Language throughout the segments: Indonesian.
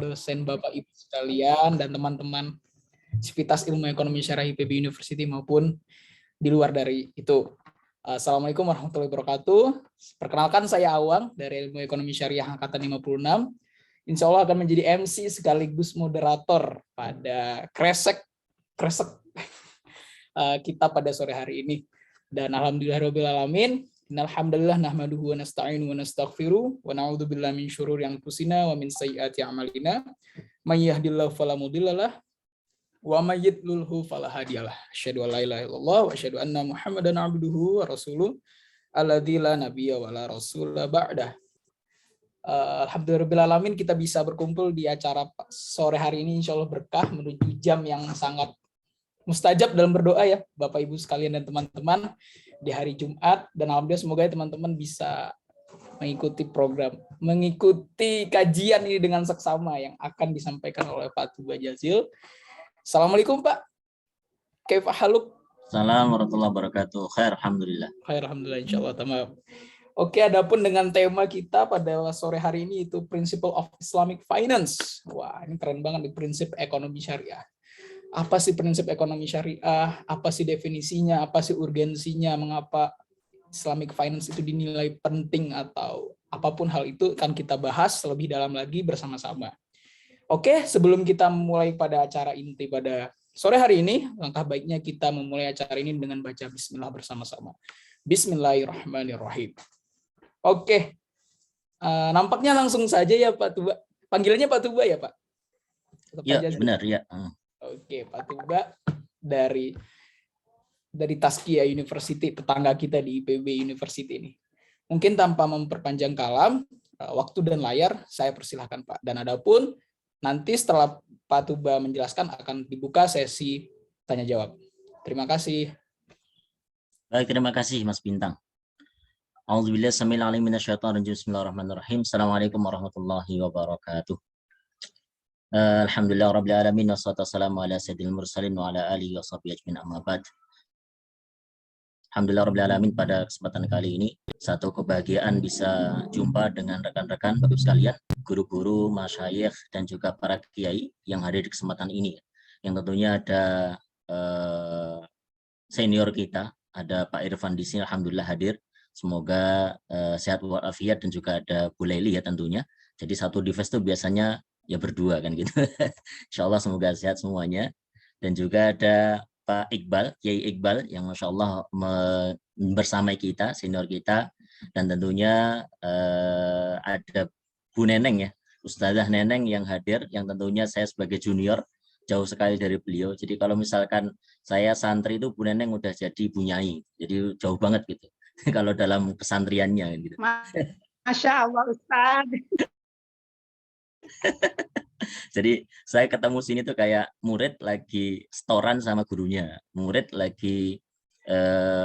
dosen Bapak Ibu sekalian dan teman-teman Sivitas Ilmu Ekonomi Syariah IPB University maupun di luar dari itu. Assalamualaikum warahmatullahi wabarakatuh. Perkenalkan, saya Awang dari Ilmu Ekonomi Syariah Angkatan 56. Insya Allah akan menjadi MC sekaligus moderator pada kresek kita pada sore hari ini. Dan alhamdulillahirabbil alamin. Alhamdulillah nahmaduhu wa nasta'inu wa nastaghfiru wa na'udzubillahi min syururi anfusina wa min sayyiati a'malina. May yahdihillahu fala mudhillalah wa may yudlilhu fala hadiyalah. Asyhadu an la ilaha illallah wa asyhadu anna Muhammadan abduhu wa rasuluh alladzi la nabiyya wa la rasula ba'dah. Alhamdulillahirabbil alamin, kita bisa berkumpul di acara sore hari ini insyaallah berkah menuju jam yang sangat mustajab dalam berdoa ya Bapak Ibu sekalian dan teman-teman di hari Jumat, dan alhamdulillah semoga teman-teman bisa mengikuti kajian ini dengan seksama yang akan disampaikan oleh Pak Tuba Jazil. Assalamualaikum Pak. Kaifa haluk? Assalamualaikum warahmatullahi wabarakatuh. Khair alhamdulillah. Khair alhamdulillah insyaallah. Tamam. Oke, adapun dengan tema kita pada sore hari ini itu Principle of Islamic Finance. Wah, ini keren banget, di prinsip ekonomi syariah. Apa sih prinsip ekonomi syariah? Apa sih definisinya? Apa sih urgensinya? Mengapa Islamic Finance itu dinilai penting, atau apapun hal itu akan kita bahas lebih dalam lagi bersama-sama. Oke, sebelum kita mulai pada acara inti pada sore hari ini, langkah baiknya kita memulai acara ini dengan baca bismillah bersama-sama. Bismillahirrahmanirrahim. Oke, nampaknya langsung saja ya Pak Tuba. Panggilannya Pak Tuba ya Pak? Ya, benar ya. Oke, Pak Tuba dari Tazkiyah University, tetangga kita di IPB University ini. Mungkin tanpa memperpanjang kalam, waktu dan layar saya persilahkan Pak. Dan adapun nanti setelah Pak Tuba menjelaskan akan dibuka sesi tanya jawab. Terima kasih. Baik, terima kasih Mas Bintang. A'udzubillahi samil alim minasyaitonir rajim. Bismillahirrahmanirrahim. Assalamualaikum warahmatullahi wabarakatuh. Alhamdulillah rabbil alamin, wassalatu wassalamu ala sayyidil mursalin wa ala alihi washabihi ajmain, amma ba'd. Alhamdulillah rabbil alamin, pada kesempatan kali ini satu kebahagiaan bisa jumpa dengan rekan-rekan Bapak sekalian, guru-guru, masyayikh dan juga para kiai yang hadir di kesempatan ini. Yang tentunya ada senior kita, ada Pak Irfan di sini, alhamdulillah hadir. Semoga sehat walafiat, dan juga ada Bu Leli ya tentunya. Jadi satu device itu biasanya ya berdua kan gitu. Insya Allah semoga sehat semuanya. Dan juga ada Pak Iqbal, Kiai Iqbal yang Masya Allah bersama kita, senior kita. Dan tentunya ada Bu Neneng ya, Ustazah Neneng yang hadir, yang tentunya saya sebagai junior jauh sekali dari beliau. Jadi kalau misalkan saya santri itu Bu Neneng udah jadi Bu Nyai. Jadi jauh banget gitu. Kalau dalam kesantriannya gitu. Masya Allah Ustaz. Jadi saya ketemu sini tuh kayak murid lagi setoran sama gurunya, murid lagi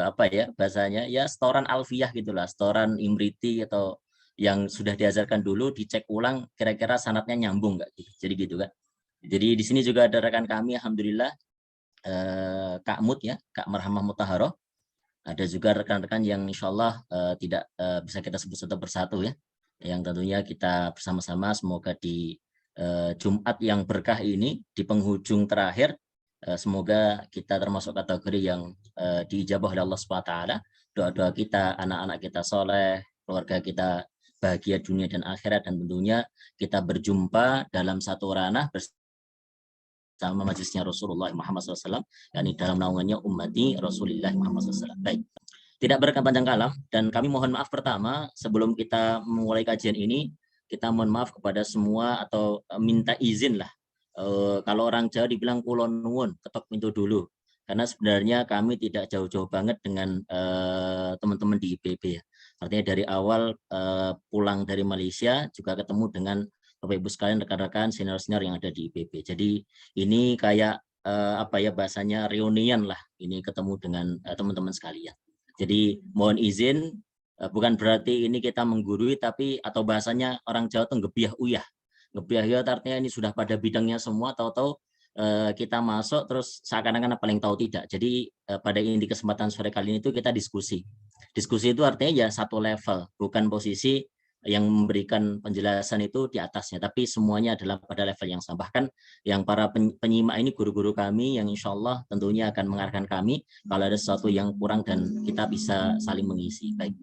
apa ya bahasanya ya, setoran alfiyah gitulah, setoran imriti atau yang sudah diajarkan dulu dicek ulang kira-kira sanadnya nyambung nggak gitu. Jadi gitu kan. Jadi di sini juga ada rekan kami alhamdulillah, Kak Mut ya, Kak Marhamah Mutaharoh. Ada juga rekan-rekan yang insya Allah tidak bisa kita sebut satu persatu ya, yang tentunya kita bersama-sama semoga di Jumat yang berkah ini, di penghujung terakhir, semoga kita termasuk kategori yang diijabah oleh Allah SWT. Doa-doa kita, anak-anak kita soleh, keluarga kita bahagia dunia dan akhirat, dan tentunya kita berjumpa dalam satu ranah bersama majelisnya Rasulullah Muhammad SAW, yakni dalam naungannya ummati Rasulullah Muhammad SAW. Baik, tidak berpanjang kalam, dan kami mohon maaf pertama sebelum kita memulai kajian ini, kita mohon maaf kepada semua atau minta izin lah. Kalau orang Jawa dibilang kulon nuwun, ketok pintu dulu. Karena sebenarnya kami tidak jauh-jauh banget dengan teman-teman di IPB ya. Artinya dari awal pulang dari Malaysia juga ketemu dengan Bapak Ibu sekalian, rekan-rekan senior-senior yang ada di IPB. Jadi ini kayak apa ya bahasanya, reunian lah. Ini ketemu dengan teman-teman sekalian. Jadi mohon izin, bukan berarti ini kita menggurui, tapi atau bahasanya orang Jawa tuh ngebiah uyah. Ngebiah uyah artinya ini sudah pada bidangnya semua, tahu-tahu kita masuk terus seakan-akan paling tahu tidak. Jadi pada inti kesempatan sore kali ini itu kita diskusi. Diskusi itu artinya ya satu level, bukan posisi yang memberikan penjelasan itu di atasnya, tapi semuanya adalah pada level yang sama. Bahkan yang para penyimak ini guru-guru kami yang insya Allah tentunya akan mengarahkan kami kalau ada sesuatu yang kurang dan kita bisa saling mengisi. Baik.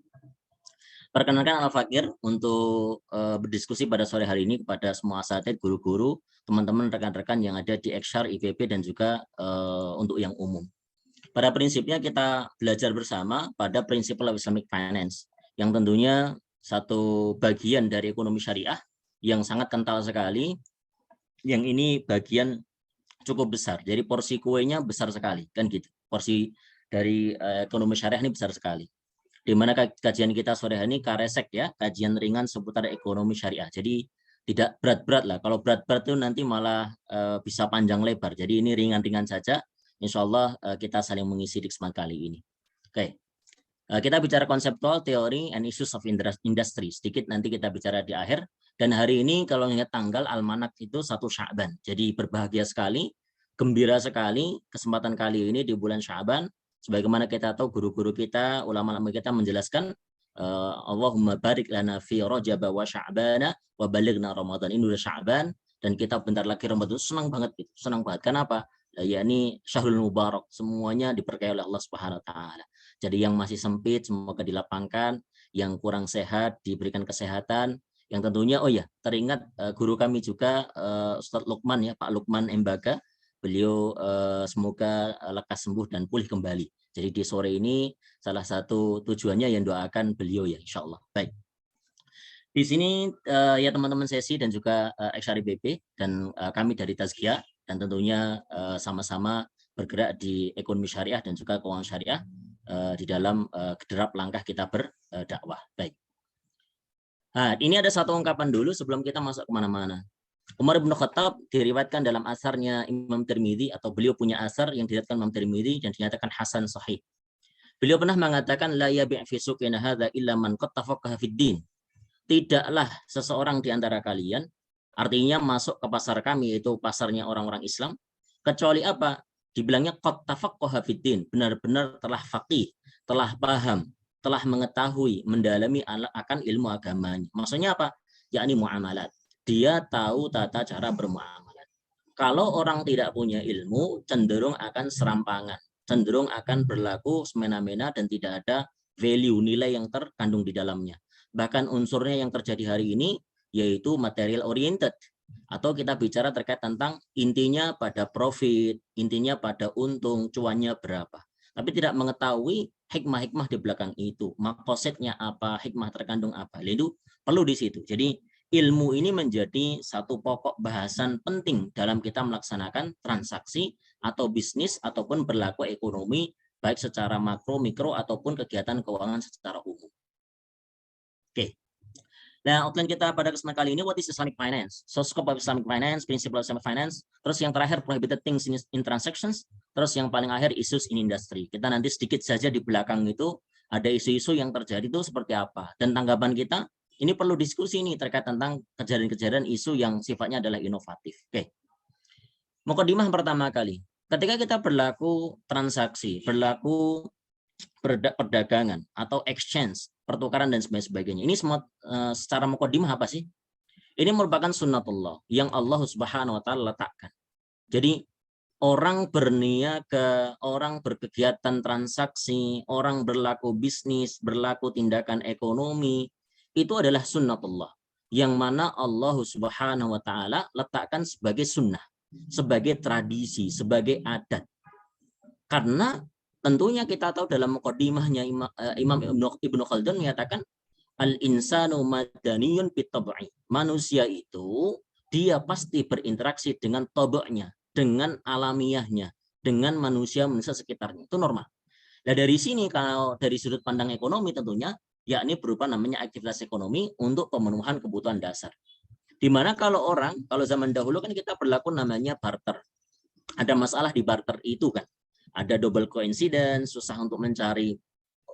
Perkenalkan Al-Fakir untuk berdiskusi pada sore hari ini kepada semua asatidz, guru-guru, teman-teman, rekan-rekan yang ada di Ekshar, IPB, dan juga untuk yang umum. Pada prinsipnya kita belajar bersama pada Principle of Islamic Finance, yang tentunya satu bagian dari ekonomi syariah yang sangat kental sekali, yang ini bagian cukup besar. Jadi porsi kuenya besar sekali, kan gitu. Porsi dari ekonomi syariah ini besar sekali. Di mana kajian kita sore hari ini karesek ya, kajian ringan seputar ekonomi syariah. Jadi tidak berat-berat lah. Kalau berat-berat itu nanti malah bisa panjang lebar. Jadi ini ringan-ringan saja. Insya Allah kita saling mengisi di kesempatan kali ini. Oke. Kita bicara konseptual, teori, and issues of industry. Sedikit nanti kita bicara di akhir. Dan hari ini kalau ingat tanggal almanak itu 1 Sya'ban. Jadi berbahagia sekali, gembira sekali kesempatan kali ini di bulan Sya'ban. Sebagaimana kita tahu guru-guru kita, ulama-ulama kita menjelaskan Allahumma barik lana fi Rajab wa Sya'bana wa balighna Ramadan. Ini udah Sya'ban dan kita bentar lagi Ramadan. Senang banget gitu. Senang banget. Kenapa? Ya ini Syahrul Mubarak. Semuanya diberkahi oleh Allah Subhanahu wa taala. Jadi yang masih sempit semoga dilapangkan, yang kurang sehat diberikan kesehatan, yang tentunya teringat guru kami juga Ustadz Lukman ya, Pak Lukman Embaga, beliau semoga lekas sembuh dan pulih kembali. Jadi di sore ini salah satu tujuannya yang doakan beliau ya insya Allah. Baik. Di sini ya teman-teman sesi dan juga Ekshar IPB dan kami dari Tazkiyah dan tentunya sama-sama bergerak di ekonomi syariah dan juga keuangan syariah di dalam derap langkah kita berdakwah. Baik. Nah, ini ada satu ungkapan dulu sebelum kita masuk kemana-mana. Umar bin Khattab diriwayatkan dalam asarnya Imam Tirmidzi, atau beliau punya asar yang diriwayatkan Imam Tirmidzi dan dinyatakan hasan sahih. Beliau pernah mengatakan la yabi' fi suqina hadza illa man qad tafaqaha fid din. Tidaklah seseorang di antara kalian, artinya masuk ke pasar kami, yaitu pasarnya orang-orang Islam, kecuali apa? Dibilangnya qad tafaqqaha fid din, benar-benar telah faqih, telah paham, telah mengetahui, mendalami akan ilmu agamanya. Maksudnya apa? Yakni muamalat. Dia tahu tata cara bermuamalat. Kalau orang tidak punya ilmu, cenderung akan serampangan, cenderung akan berlaku semena-mena dan tidak ada value, nilai yang terkandung di dalamnya. Bahkan unsurnya yang terjadi hari ini yaitu material oriented, atau kita bicara terkait tentang intinya pada profit, intinya pada untung, cuannya berapa. Tapi tidak mengetahui hikmah-hikmah di belakang itu, makosidnya apa, hikmah terkandung apa. Itu perlu di situ. Jadi ilmu ini menjadi satu pokok bahasan penting dalam kita melaksanakan transaksi atau bisnis ataupun berlaku ekonomi, baik secara makro, mikro, ataupun kegiatan keuangan secara umum. Oke. Nah, outline kita pada kesempatan kali ini, what is Islamic Finance? So, scope of Islamic Finance, principle of Islamic Finance, terus yang terakhir, prohibited things in transactions, terus yang paling akhir, issues in industry. Kita nanti sedikit saja di belakang itu, ada isu-isu yang terjadi itu seperti apa. Dan tanggapan kita, ini perlu diskusi nih terkait tentang kejadian-kejadian isu yang sifatnya adalah inovatif. Oke. Mukadimah pertama kali. Ketika kita berlaku transaksi, berlaku perdagangan atau exchange, pertukaran dan sebagainya. Ini semua secara mukadimah apa sih? Ini merupakan sunnatullah yang Allah Subhanahu wa taala letakkan. Jadi orang berniaga, orang berkegiatan transaksi, orang berlaku bisnis, berlaku tindakan ekonomi, itu adalah sunnatullah yang mana Allah Subhanahu wa taala letakkan sebagai sunnah, sebagai tradisi, sebagai adat. Karena tentunya kita tahu dalam mukadimahnya Imam Ibnu Khaldun menyatakan al-insanu madaniyun bitab'i. Manusia itu dia pasti berinteraksi dengan tab'nya, dengan alamiahnya, dengan manusia-manusia sekitarnya. Itu normal. Nah, dari sini kalau dari sudut pandang ekonomi tentunya yakni berupa namanya aktivitas ekonomi untuk pemenuhan kebutuhan dasar. Dimana kalau zaman dahulu kan kita berlaku namanya barter. Ada masalah di barter itu kan. Ada double coincidence, susah untuk mencari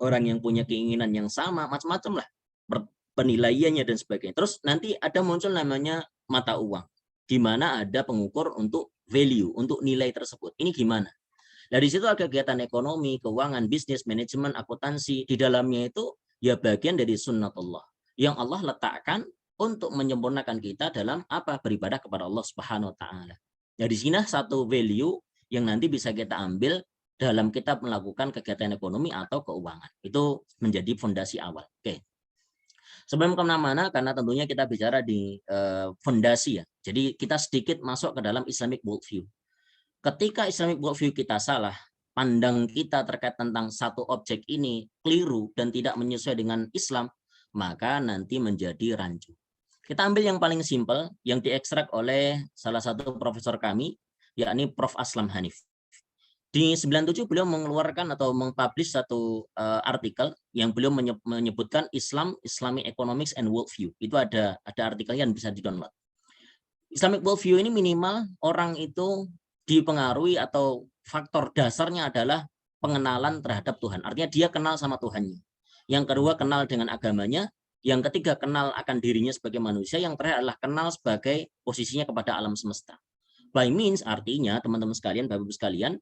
orang yang punya keinginan yang sama, macam-macam lah penilaiannya dan sebagainya. Terus nanti ada muncul namanya mata uang, di mana ada pengukur untuk value, untuk nilai tersebut. Ini gimana? Dari situ ada kegiatan ekonomi, keuangan, bisnis, manajemen, akuntansi. Di dalamnya itu ya bagian dari sunnatullah. yang Allah letakkan untuk menyempurnakan kita dalam apa? Beribadah kepada Allah Subhanahu wa taala. Nah, di sini satu value yang nanti bisa kita ambil dalam kita melakukan kegiatan ekonomi atau keuangan. Itu menjadi fondasi awal. Oke. Sebelum kemana-mana, karena tentunya kita bicara di fondasi ya. Jadi kita sedikit masuk ke dalam Islamic worldview. Ketika Islamic worldview kita salah, pandang kita terkait tentang satu objek ini keliru dan tidak menyesuaikan dengan Islam, maka nanti menjadi rancu. Kita ambil yang paling simpel, yang diekstrak oleh salah satu profesor kami, yakni Prof. Aslam Hanif. Di 97 beliau mengeluarkan atau mempublish satu artikel yang beliau menyebutkan Islamic Economics and Worldview. Itu ada artikelnya yang bisa di-download. Islamic Worldview ini minimal orang itu dipengaruhi atau faktor dasarnya adalah pengenalan terhadap Tuhan. Artinya dia kenal sama Tuhannya. Yang kedua kenal dengan agamanya. Yang ketiga kenal akan dirinya sebagai manusia. Yang terakhir adalah kenal sebagai posisinya kepada alam semesta. By means artinya teman-teman sekalian, Bapak-Ibu sekalian,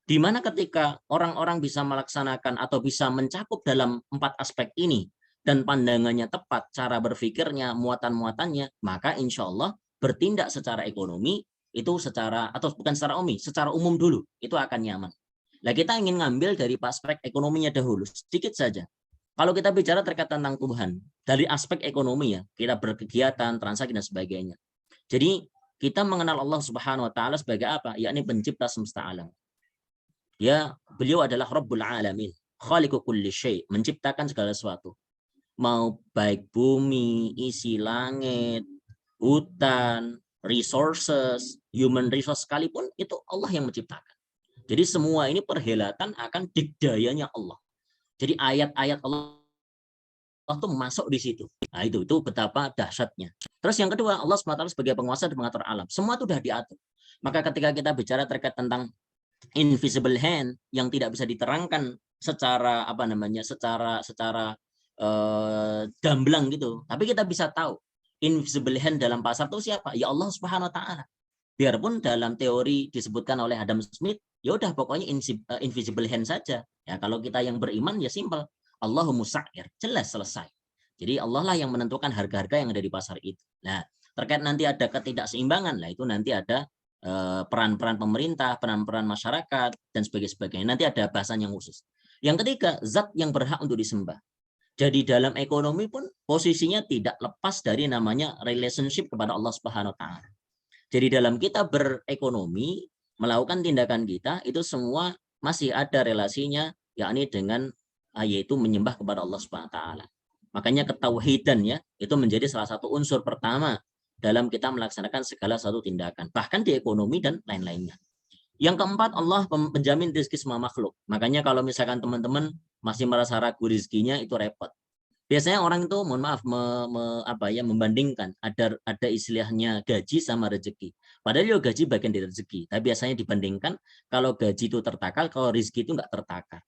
di mana ketika orang-orang bisa melaksanakan atau bisa mencakup dalam 4 aspek ini dan pandangannya tepat, cara berpikirnya, muatan-muatannya, maka insya Allah bertindak secara ekonomi itu secara, atau bukan secara secara umum dulu, itu akan nyaman. Nah, kita ingin ngambil dari aspek ekonominya dahulu, sedikit saja. Kalau kita bicara terkait tentang Tuhan, dari aspek ekonomi ya, kita berkegiatan, transaksi, dan sebagainya. Jadi, kita mengenal Allah Subhanahu wa Ta'ala sebagai apa? Yakni pencipta semesta alam. Ya, beliau adalah Rabbul Alamin, Khaliqu kulli syai', menciptakan segala sesuatu. Mau baik bumi, isi langit, hutan, resources, human resource sekalipun, itu Allah yang menciptakan. Jadi semua ini perhelatan akan dikdayanya Allah. Jadi ayat-ayat Allah itu masuk di situ. Nah, itu betapa dahsyatnya. Terus yang kedua, Allah SWT sebagai penguasa dan pengatur alam. Semua itu sudah diatur. Maka ketika kita bicara terkait tentang invisible hand yang tidak bisa diterangkan secara secara gamblang gitu. Tapi kita bisa tahu invisible hand dalam pasar itu siapa? Ya Allah Subhanahu wa taala. Biarpun dalam teori disebutkan oleh Adam Smith, ya udah pokoknya invisible hand saja. Ya kalau kita yang beriman ya simpel. Allahu musa'ir, jelas selesai. Jadi Allah lah yang menentukan harga-harga yang ada di pasar itu. Nah, terkait nanti ada ketidakseimbangan, lah itu nanti ada peran-peran pemerintah, peran-peran masyarakat, dan sebagainya. Nanti ada bahasan yang khusus. Yang ketiga, zat yang berhak untuk disembah. Jadi dalam ekonomi pun posisinya tidak lepas dari namanya relationship kepada Allah Subhanahu wa taala. Jadi dalam kita berekonomi, melakukan tindakan kita, itu semua masih ada relasinya, yakni dengan yaitu menyembah kepada Allah Subhanahu wa taala. Makanya ketauhidan ya, itu menjadi salah satu unsur pertama dalam kita melaksanakan segala satu tindakan, bahkan di ekonomi dan lain-lainnya. Yang keempat, Allah penjamin rezeki semua makhluk. Makanya kalau misalkan teman-teman masih merasa ragu rezekinya, itu repot. Biasanya orang itu, mohon maaf, membandingkan ada istilahnya gaji sama rezeki. Padahal gaji bagian dari rezeki. Tapi biasanya dibandingkan kalau gaji itu tertakar, kalau rezeki itu nggak tertakar.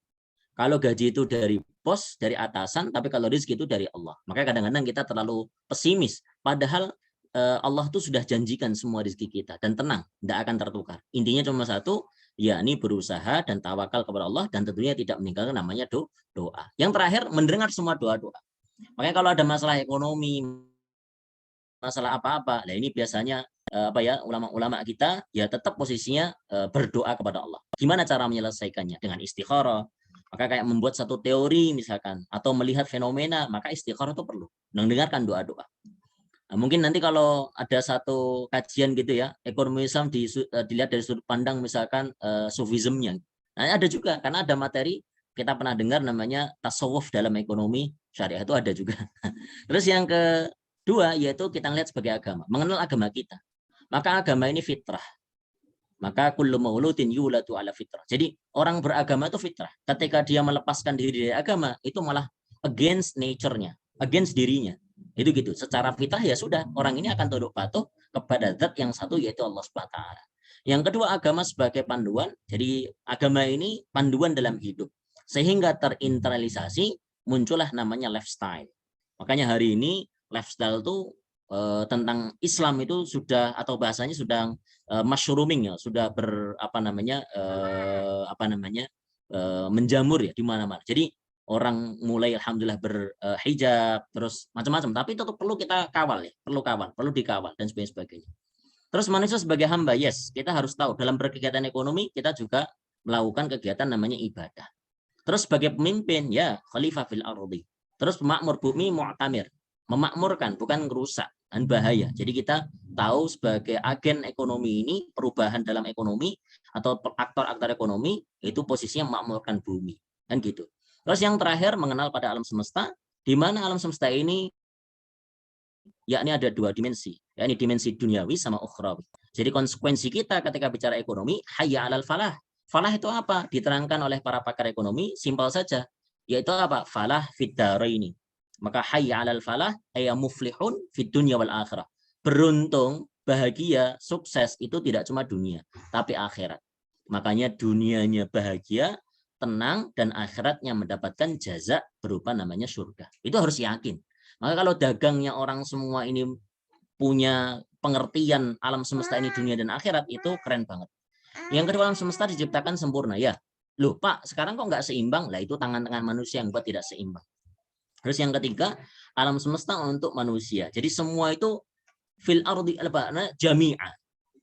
Kalau gaji itu dari bos, dari atasan, tapi kalau rezeki itu dari Allah. Maka kadang-kadang kita terlalu pesimis. Padahal Allah itu sudah janjikan semua rezeki kita. Dan tenang, tidak akan tertukar. Intinya cuma satu, yakni berusaha dan tawakal kepada Allah, dan tentunya tidak meninggalkan namanya doa. Yang terakhir, mendengar semua doa-doa. Makanya kalau ada masalah ekonomi, masalah apa-apa, nah ini biasanya ulama-ulama kita ya tetap posisinya berdoa kepada Allah. Gimana cara menyelesaikannya? Dengan istikharah. Maka kayak membuat satu teori misalkan, atau melihat fenomena, maka istikharah itu perlu. Mendengarkan doa-doa. Nah, mungkin nanti kalau ada satu kajian gitu ya, ekonomi Islam dilihat dari sudut pandang misalkan sufismnya. Nah, ada juga, karena ada materi, kita pernah dengar namanya tasawuf dalam ekonomi syariah, itu ada juga. Terus yang kedua, yaitu kita lihat sebagai agama, mengenal agama kita. Maka agama ini fitrah. Maka kullu mauludin yuladu ala fitrah. Jadi orang beragama itu fitrah. Ketika dia melepaskan diri dari agama, itu malah against nature-nya, against dirinya. Itu gitu. Secara fitrah ya sudah, orang ini akan tunduk patuh kepada zat yang satu, yaitu Allah Subhanahu wa taala. Yang kedua, agama sebagai panduan. Jadi agama ini panduan dalam hidup. Sehingga terinternalisasi, muncullah namanya lifestyle. Makanya hari ini lifestyle itu tentang Islam itu sudah, atau bahasanya sudah mushrooming ya, sudah menjamur ya di mana-mana. Jadi orang mulai alhamdulillah berhijab, terus macam-macam. Tapi itu perlu kita kawal ya, perlu dikawal dan sebagainya. Terus manusia sebagai hamba, yes, kita harus tahu dalam berkegiatan ekonomi kita juga melakukan kegiatan namanya ibadah. Terus sebagai pemimpin, ya khalifah fil ardi. Terus pemakmur bumi, mu'tamir, memakmurkan bukan merusak dan bahaya. Jadi kita tahu sebagai agen ekonomi ini, perubahan dalam ekonomi atau aktor-aktor ekonomi itu posisinya memakmurkan bumi, kan gitu. Terus yang terakhir mengenal pada alam semesta, di mana alam semesta ini yakni ada dua dimensi, yakni dimensi duniawi sama ukhrawi. Jadi konsekuensi kita ketika bicara ekonomi, hayya 'alal falah. Falah itu apa? Diterangkan oleh para pakar ekonomi, simpel saja, yaitu apa? Falah fid dharaini. Maka hayya 'alal falah ay muflihun fid dunya wal akhirah. Beruntung, bahagia, sukses itu tidak cuma dunia, tapi akhirat. Makanya dunianya bahagia, tenang, dan akhiratnya mendapatkan jaza berupa namanya surga. Itu harus yakin. Maka kalau dagangnya orang semua ini punya pengertian alam semesta ini dunia dan akhirat, itu keren banget. Yang kedua, alam semesta diciptakan sempurna. Ya, loh Pak, sekarang kok nggak seimbang? Lah itu tangan-tangan manusia yang buat tidak seimbang. Terus yang ketiga, alam semesta untuk manusia. Jadi semua itu fil ardi jami'ah.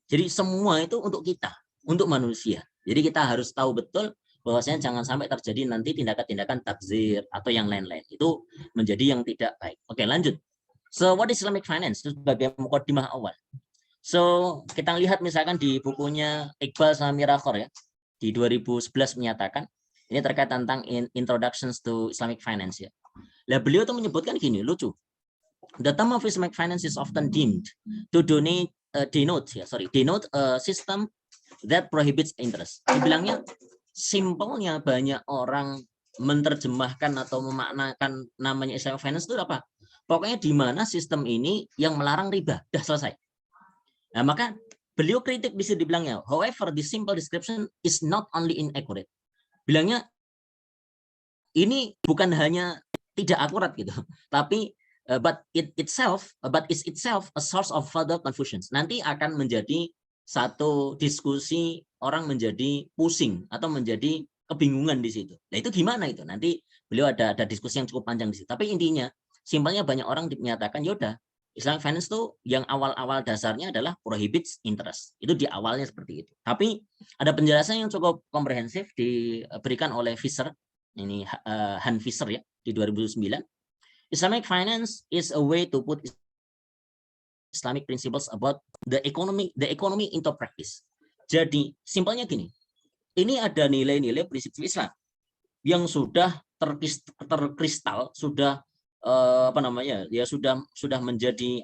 Jadi semua itu untuk kita, untuk manusia. Jadi kita harus tahu betul bahwasanya jangan sampai terjadi nanti tindakan-tindakan tabzir atau yang lain-lain. Itu menjadi yang tidak baik. Oke, lanjut. So, what is Islamic finance? Itu sebagai mukadimah awal. So, kita lihat misalkan di bukunya Iqbal sama Mirakhor ya, di 2011 menyatakan, ini terkait tentang Introductions to Islamic Finance ya. Lah beliau tuh menyebutkan gini, lucu. The term of Islamic finance is often deemed to denote a system that prohibits interest. Dibilangnya simpelnya banyak orang menerjemahkan atau memaknakan namanya Islamic finance itu apa? Pokoknya di mana sistem ini yang melarang riba, dah selesai. Nah, maka beliau kritik bisa dibilangnya, however, the simple description is not only inaccurate. Bilangnya ini bukan hanya tidak akurat gitu, tapi but is itself a source of further confusions. Nanti akan menjadi satu diskusi orang menjadi pusing atau menjadi kebingungan di situ. Nah, itu gimana itu? Nanti beliau ada diskusi yang cukup panjang di situ. Tapi intinya, simpelnya banyak orang menyatakan yaudah Islamic finance tuh yang awal-awal dasarnya adalah prohibits interest. Itu di awalnya seperti itu. Tapi ada penjelasan yang cukup komprehensif diberikan oleh Fisher, ini Han Fisher ya, di 2009. Islamic finance is a way to put Islamic principles about the economy into practice. Jadi simpelnya gini, ini ada nilai-nilai prinsip Islam yang sudah terkristal, sudah sudah menjadi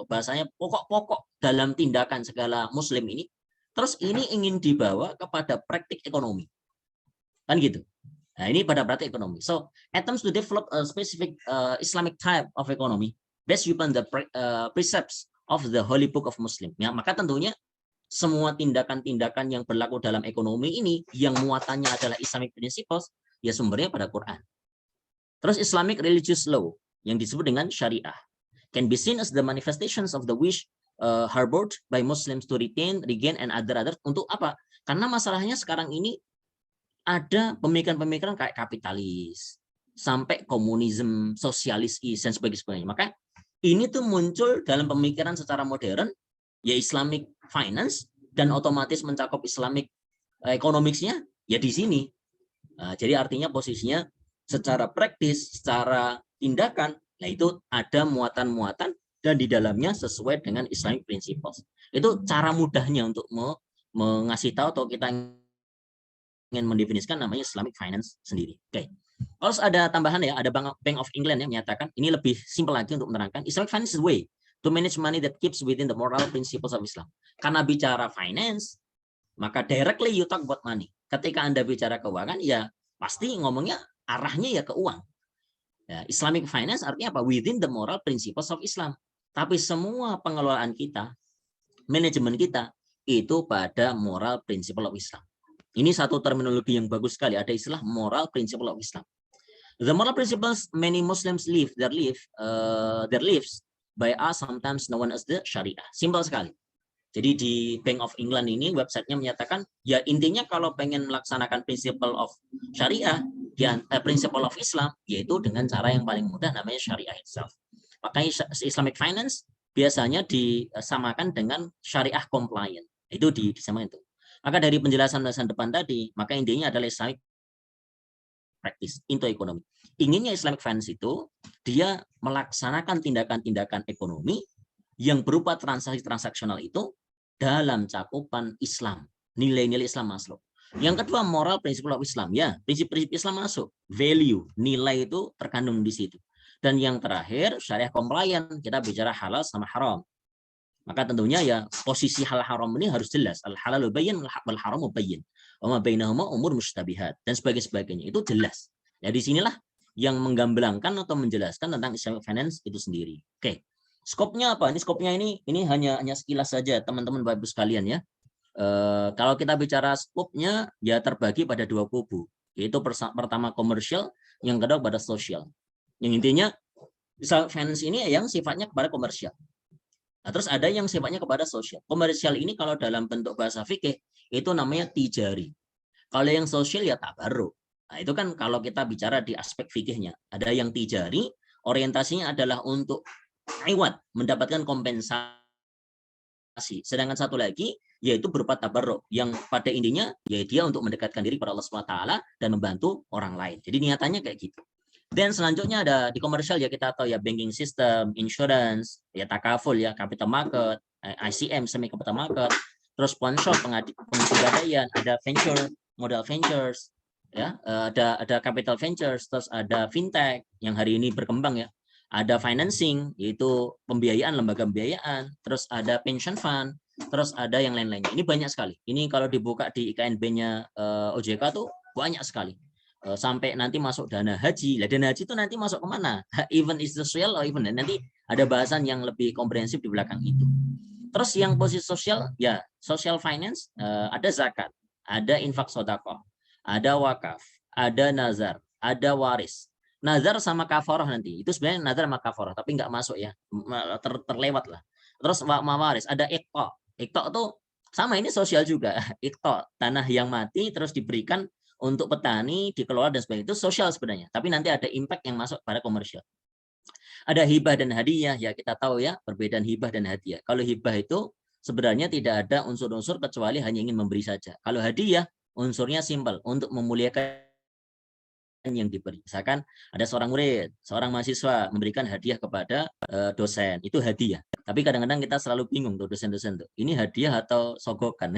bahasanya pokok-pokok dalam tindakan segala muslim ini. Terus ini ingin dibawa kepada praktik ekonomi, kan gitu. Nah, ini pada praktik ekonomi. So attempts to develop a specific Islamic type of economy based upon the precepts of the Holy Book of Muslim. Ya, maka tentunya semua tindakan-tindakan yang berlaku dalam ekonomi ini yang muatannya adalah Islamic principles, ya sumbernya pada Quran. Terus Islamic religious law yang disebut dengan syariah can be seen as the manifestations of the wish harbored by Muslims to retain, regain, and other untuk apa? Karena masalahnya sekarang ini ada pemikiran-pemikiran kayak kapitalis, sampai komunisme, sosialis, dan sebagainya. Maka ini tuh muncul dalam pemikiran secara modern, ya Islamic finance, dan otomatis mencakup Islamic economics-nya, ya di sini. Jadi artinya posisinya secara praktis, secara tindakan, nah itu ada muatan-muatan dan di dalamnya sesuai dengan Islamic principles. Itu cara mudahnya untuk mengasih tahu atau kita ingin mendefinisikan namanya Islamic finance sendiri. Oke. Terus ada tambahan ya, ada Bank of England yang menyatakan ini lebih simpel lagi untuk menerangkan Islamic finance is a way to manage money that keeps within the moral principles of Islam. Karena bicara finance, maka directly you talk about money. Ketika Anda bicara keuangan, ya pasti ngomongnya arahnya ya ke uang. Ya, Islamic finance artinya apa? Within the moral principles of Islam. Tapi semua pengelolaan kita, manajemen kita, itu pada moral principle of Islam. Ini satu terminologi yang bagus sekali. Ada istilah moral principle of Islam. The moral principles many Muslims live their lives by us sometimes known as the Sharia. Simpel sekali. Jadi di Bank of England ini websitenya menyatakan ya intinya kalau pengen melaksanakan principle of Syariah principle of Islam, yaitu dengan cara yang paling mudah namanya syariah itself. Makanya Islamic finance biasanya disamakan dengan syariah compliant. Itu disamakan itu. Maka dari penjelasan depan tadi, maka intinya adalah Islamic practice into ekonomi. Inginnya Islamic finance itu dia melaksanakan tindakan-tindakan ekonomi yang berupa transaksi transaksional itu dalam cakupan Islam, nilai-nilai Islam masuk. Yang kedua, moral prinsip of Islam. Ya, prinsip-prinsip Islam masuk. Value, nilai itu terkandung di situ. Dan yang terakhir, syariah compliant. Kita bicara halal sama haram. Maka tentunya ya posisi halal haram ini harus jelas. Al-halal bayyin wal haram bayyin. Wa ma bainahuma umur mustabihat dan sebagainya. Itu jelas. Ya di sinilah yang menggamblangkan atau menjelaskan tentang Islamic finance itu sendiri. Oke. Skopnya apa? Ini skopnya ini hanya sekilas saja teman-teman Bapak Ibu sekalian ya. Kalau kita bicara skopnya ya terbagi pada dua kubu, yaitu pertama komersial, yang kedua pada sosial. Yang intinya finance ini yang sifatnya kepada komersial. Nah, terus ada yang sifatnya kepada sosial. Komersial ini kalau dalam bentuk bahasa fikih itu namanya tijari. Kalau yang sosial ya tabarruk. Nah, itu kan kalau kita bicara di aspek fikihnya. Ada yang tijari, orientasinya adalah untuk iwat, mendapatkan kompensasi. Sedangkan satu lagi yaitu berupa tabarruk yang pada intinya ya dia untuk mendekatkan diri kepada Allah SWT dan membantu orang lain. Jadi niatannya kayak gitu. Dan selanjutnya ada di komersial ya kita tahu ya banking system, insurance, ya takaful ya capital market, ICM semi capital market, terus pawn shop penggadaian, ada venture, modal ventures, ya ada capital ventures, terus ada fintech yang hari ini berkembang ya. Ada financing, yaitu pembiayaan, lembaga pembiayaan, terus ada pension fund, terus ada yang lain-lainnya. Ini banyak sekali. Ini kalau dibuka di IKNB-nya OJK tuh banyak sekali. Sampai nanti masuk dana haji. Lah dana haji itu nanti masuk kemana? Even is social or even nanti ada bahasan yang lebih komprehensif di belakang itu. Terus yang posisi sosial, ya social finance, ada zakat, ada infak sedekah, ada wakaf, ada nazar, ada waris. Nazar sama kafarah nanti itu sebenarnya nazar sama kafarah tapi nggak masuk ya, terlewat lah. Terus mawaris ada iqta itu sama, ini sosial juga. Iqta tanah yang mati terus diberikan untuk petani dikelola dan sebagainya, itu sosial sebenarnya, tapi nanti ada impact yang masuk pada komersial. Ada hibah dan hadiah ya, kita tahu ya perbedaan hibah dan hadiah. Kalau hibah itu sebenarnya tidak ada unsur-unsur kecuali hanya ingin memberi saja. Kalau hadiah unsurnya simpel, untuk memuliakan yang diberi. Misalkan ada seorang murid, seorang mahasiswa memberikan hadiah kepada dosen, itu hadiah. Tapi kadang-kadang kita selalu bingung tuh dosen-dosen tuh, ini hadiah atau sogokan?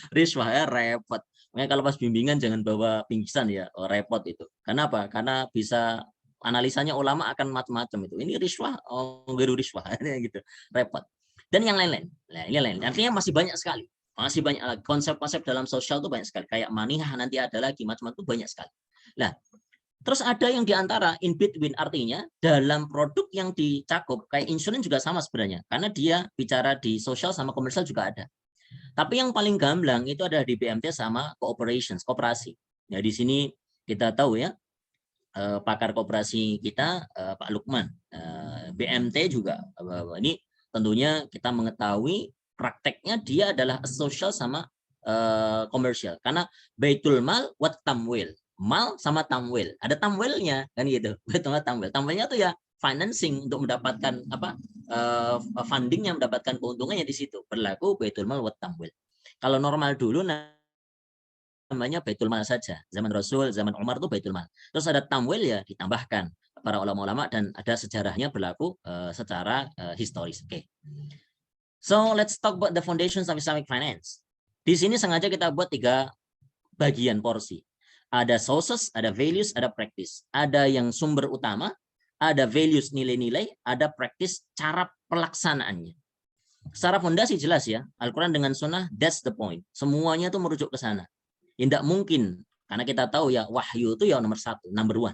Riswah ya, repot. Makanya kalau pas bimbingan jangan bawa pingsan ya, repot itu. Kenapa? Karena bisa analisanya ulama akan macam-macam itu. Ini riswah, geru riswah gitu, repot. Dan yang lain-lain. Nah, ini lain. Artinya masih banyak sekali. Masih banyak lagi. Konsep-konsep dalam sosial itu banyak sekali. Kayak manihah nanti ada lagi, macam-macam itu banyak sekali. Nah, terus ada yang diantara in between, artinya dalam produk yang dicakup kayak insurance juga sama sebenarnya, karena dia bicara di sosial sama komersial juga ada. Tapi yang paling gamblang itu ada di BMT sama kooperasi. Ya di sini kita tahu ya pakar kooperasi kita Pak Lukman, BMT juga ini tentunya kita mengetahui prakteknya dia adalah social sama komersial, karena baitul mal wat tamwil. Mal sama tamwil, ada tamwilnya kan gitu. Betul tamwil. Tamwilnya tuh ya financing untuk mendapatkan apa funding yang mendapatkan keuntungannya di situ. Berlaku baitul mal wa tamwil. Kalau normal dulu namanya baitul mal saja. Zaman Rasul, zaman Umar tuh baitul mal. Terus ada tamwil ya ditambahkan para ulama-ulama dan ada sejarahnya berlaku secara historis. Oke. So let's talk about the foundations of Islamic finance. Di sini sengaja kita buat 3 bagian porsi. Ada sources, ada values, ada practice. Ada yang sumber utama, ada values nilai-nilai, ada practice cara pelaksanaannya. Secara fondasi jelas ya, Al-Quran dengan Sunnah, that's the point. Semuanya itu merujuk ke sana. Ya, tidak mungkin, karena kita tahu ya wahyu itu ya nomor 1, number 1.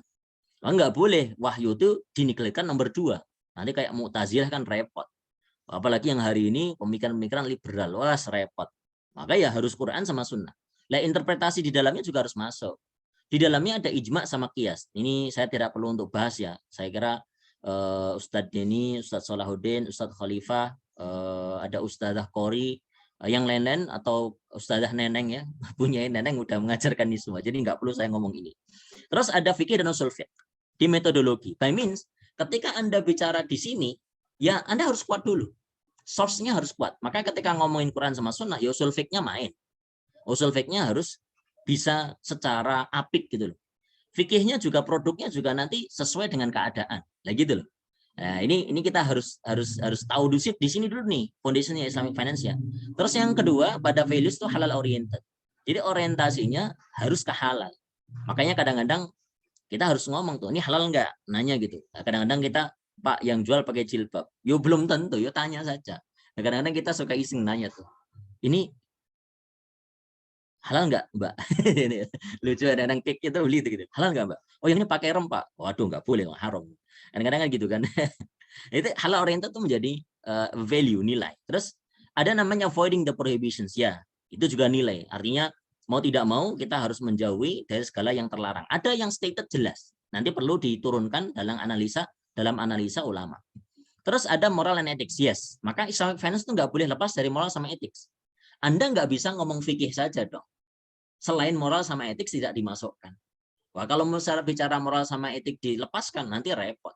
Nggak boleh wahyu itu diniklikan nomor 2. Nanti kayak Mu'tazilah kan repot. Apalagi yang hari ini pemikiran-pemikiran liberal, wah repot. Maka ya harus Quran sama Sunnah. Nah, interpretasi di dalamnya juga harus masuk. Di dalamnya ada ijma sama qiyas. Ini saya tidak perlu untuk bahas ya. Saya kira Ustadz Deni, Ustadz Salahuddin, Ustadz Khalifah, ada Ustadzah Qori, Yang lain-lain atau Ustazah Neneng ya, punya Neneng udah mengajarkan ini semua. Jadi nggak perlu saya ngomong ini. Terus ada fikih dan usul fiqh di metodologi. By means, ketika Anda bicara di sini, ya Anda harus kuat dulu. Source-nya harus kuat. Makanya ketika ngomongin Quran sama Sunnah, ya usul fiqh-nya main. Usul fiqh-nya harus bisa secara apik gitu loh. Fikihnya juga, produknya juga nanti sesuai dengan keadaan. Nah gitu loh. Nah, ini kita harus tahu di sini dulu nih foundationnya Islamic Finance ya. Terus yang kedua, pada values itu halal oriented. Jadi orientasinya harus ke halal. Makanya kadang-kadang kita harus ngomong tuh, ini halal nggak? Nanya gitu. Nah, kadang-kadang kita, Pak yang jual pakai jilbab. Yo belum tentu, yo tanya saja. Nah, kadang-kadang kita suka iseng nanya tuh. Ini halal nggak, Mbak? Lucu, ada yang cake itu beli gitu. Halal nggak, Mbak? Oh, yang ini pakai rem, Pak. Waduh, nggak boleh, haram. Kadang-kadang kan gitu kan. Itu halal oriented itu menjadi value, nilai. Terus ada namanya avoiding the prohibitions, ya. Itu juga nilai. Artinya mau tidak mau kita harus menjauhi dari segala yang terlarang. Ada yang stated jelas. Nanti perlu diturunkan dalam analisa ulama. Terus ada moral and ethics, yes. Maka Islamic finance itu nggak boleh lepas dari moral sama ethics. Anda nggak bisa ngomong fikih saja dong. Selain moral sama etik tidak dimasukkan. Wah, kalau misalnya bicara moral sama etik dilepaskan, nanti repot.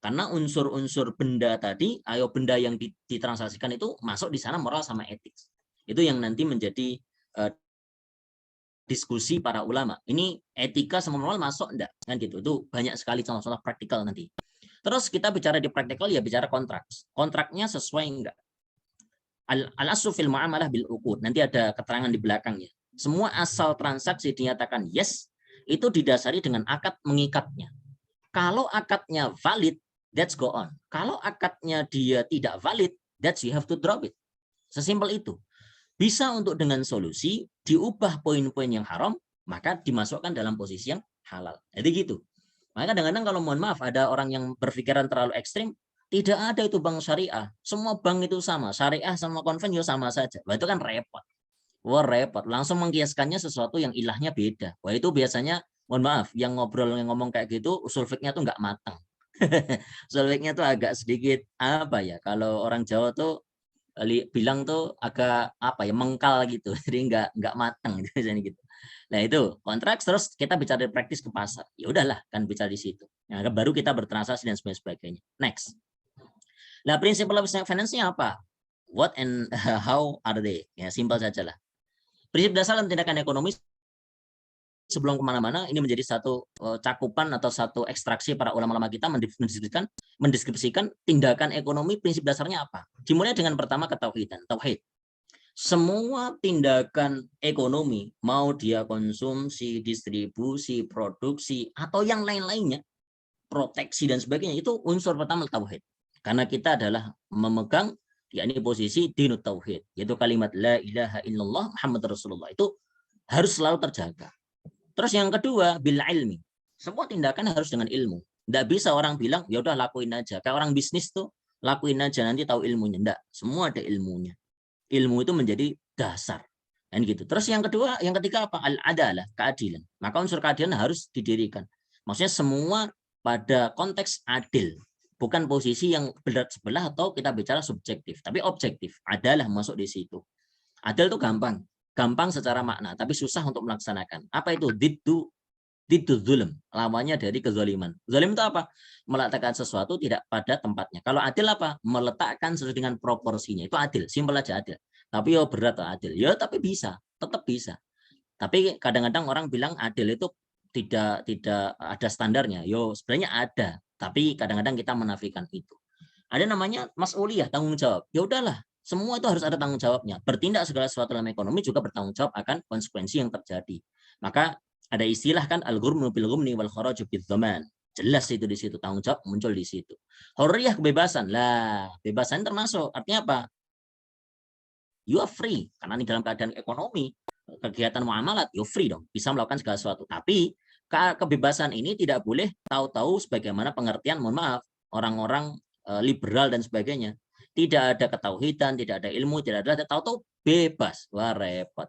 Karena unsur-unsur benda tadi, benda yang ditransaksikan itu masuk di sana moral sama etik. Itu yang nanti menjadi diskusi para ulama. Ini etika sama moral masuk enggak? Kan gitu. Itu banyak sekali contoh-contoh praktikal nanti. Terus kita bicara di praktikal, ya bicara kontrak. Kontraknya sesuai enggak? Al-aslu fil muamalah bil uqud. Nanti ada keterangan di belakangnya. Semua asal transaksi dinyatakan yes, itu didasari dengan akad mengikatnya. Kalau akadnya valid, that's go on. Kalau akadnya dia tidak valid, that's you have to drop it. Sesimpel itu. Bisa untuk dengan solusi, diubah poin-poin yang haram, maka dimasukkan dalam posisi yang halal. Jadi gitu. Maka kadang-kadang kalau mohon maaf, ada orang yang berpikiran terlalu ekstrim, tidak ada itu bank syariah. Semua bank itu sama. Syariah sama konven sama saja. Wah, itu kan repot. Wah, repot. Langsung mengkiaskannya sesuatu yang ilahnya beda. Wah, itu biasanya, mohon maaf, yang ngomong kayak gitu, usul fiknya tuh nggak matang. Usul fiknya tuh agak sedikit, apa ya, kalau orang Jawa tuh bilang tuh agak, apa ya, mengkal gitu. Jadi nggak matang. Gitu. Nah, itu kontrak, terus kita bicara praktis ke pasar. Ya udahlah, kan bicara di situ. Nah, baru kita bertransaksi dan sebagainya. Next. Nah, prinsip finance-nya apa? What and how are they? Ya, simpel saja lah. Prinsip dasar dalam tindakan ekonomi sebelum kemana-mana, ini menjadi satu cakupan atau satu ekstraksi para ulama-ulama kita mendeskripsikan tindakan ekonomi, prinsip dasarnya apa. Dimulai dengan pertama ketauhidan, tauhid. Semua tindakan ekonomi, mau dia konsumsi, distribusi, produksi, atau yang lain-lainnya, proteksi dan sebagainya, itu unsur pertama tauhid. Karena kita adalah memegang yakni posisi dinut tauhid, yaitu kalimat la ilaha illallah Muhammad Rasulullah, itu harus selalu terjaga. Terus yang kedua, bil ilmi. Semua tindakan harus dengan ilmu. Tidak bisa orang bilang, ya udah lakuin aja. Kayak orang bisnis tuh, lakuin aja nanti tahu ilmunya. Enggak, semua ada ilmunya. Ilmu itu menjadi dasar. Dan gitu. Terus yang kedua, yang ketiga apa? Al-adalah, keadilan. Maka unsur keadilan harus didirikan. Maksudnya semua pada konteks adil. Bukan posisi yang berat sebelah atau kita bicara subjektif, tapi objektif. Adalah masuk di situ. Adil itu gampang secara makna, tapi susah untuk melaksanakan. Apa itu? Diddu zulm, lawannya dari kezaliman. Zalim itu apa? Meletakkan sesuatu tidak pada tempatnya. Kalau adil apa? Meletakkan sesuai dengan proporsinya. Itu adil, simpel aja adil. Tapi ya berat adil. Ya tapi bisa, tetap bisa. Tapi kadang-kadang orang bilang adil itu tidak ada standarnya. Yo sebenarnya ada, tapi kadang-kadang kita menafikan itu. Ada namanya mas'uliyah, tanggung jawab. Ya udahlah, semua itu harus ada tanggung jawabnya. Bertindak segala sesuatu dalam ekonomi juga bertanggung jawab akan konsekuensi yang terjadi. Maka ada istilah kan al-ghurmu bil ghumni wal kharaju bil dhaman. Jelas itu di situ, tanggung jawab muncul di situ. Hurriyah, kebebasan. Lah, kebebasan termasuk artinya apa? You are free, karena di dalam keadaan ekonomi, kegiatan muamalat, you free dong, bisa melakukan segala sesuatu. Tapi kebebasan ini tidak boleh tahu-tahu sebagaimana pengertian, mohon maaf, orang-orang liberal dan sebagainya. Tidak ada ketauhidan, tidak ada ilmu, tidak ada tahu-tahu bebas. Wah, repot.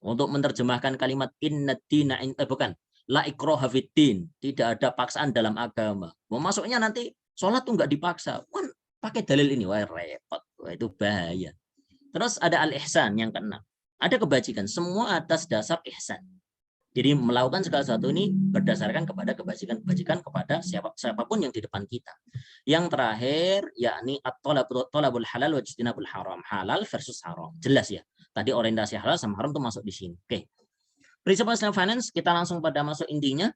Untuk menerjemahkan kalimat inna dina, bukan, la ikraha fiddin, tidak ada paksaan dalam agama. Mau masuknya nanti sholat tuh nggak dipaksa. Kan pakai dalil ini, wah repot. Wah, itu bahaya. Terus ada al-ihsan yang keenam. Ada kebajikan, semua atas dasar ihsan. Jadi melakukan segala sesuatu ini berdasarkan kepada kebajikan-kebajikan kepada siapapun yang di depan kita. Yang terakhir yakni at-thalabul halal wa ijtinabul haram. Halal versus haram. Jelas ya. Tadi orientasi halal sama haram itu masuk di sini. Oke. Prinsip Islamic Finance kita langsung pada masuk intinya.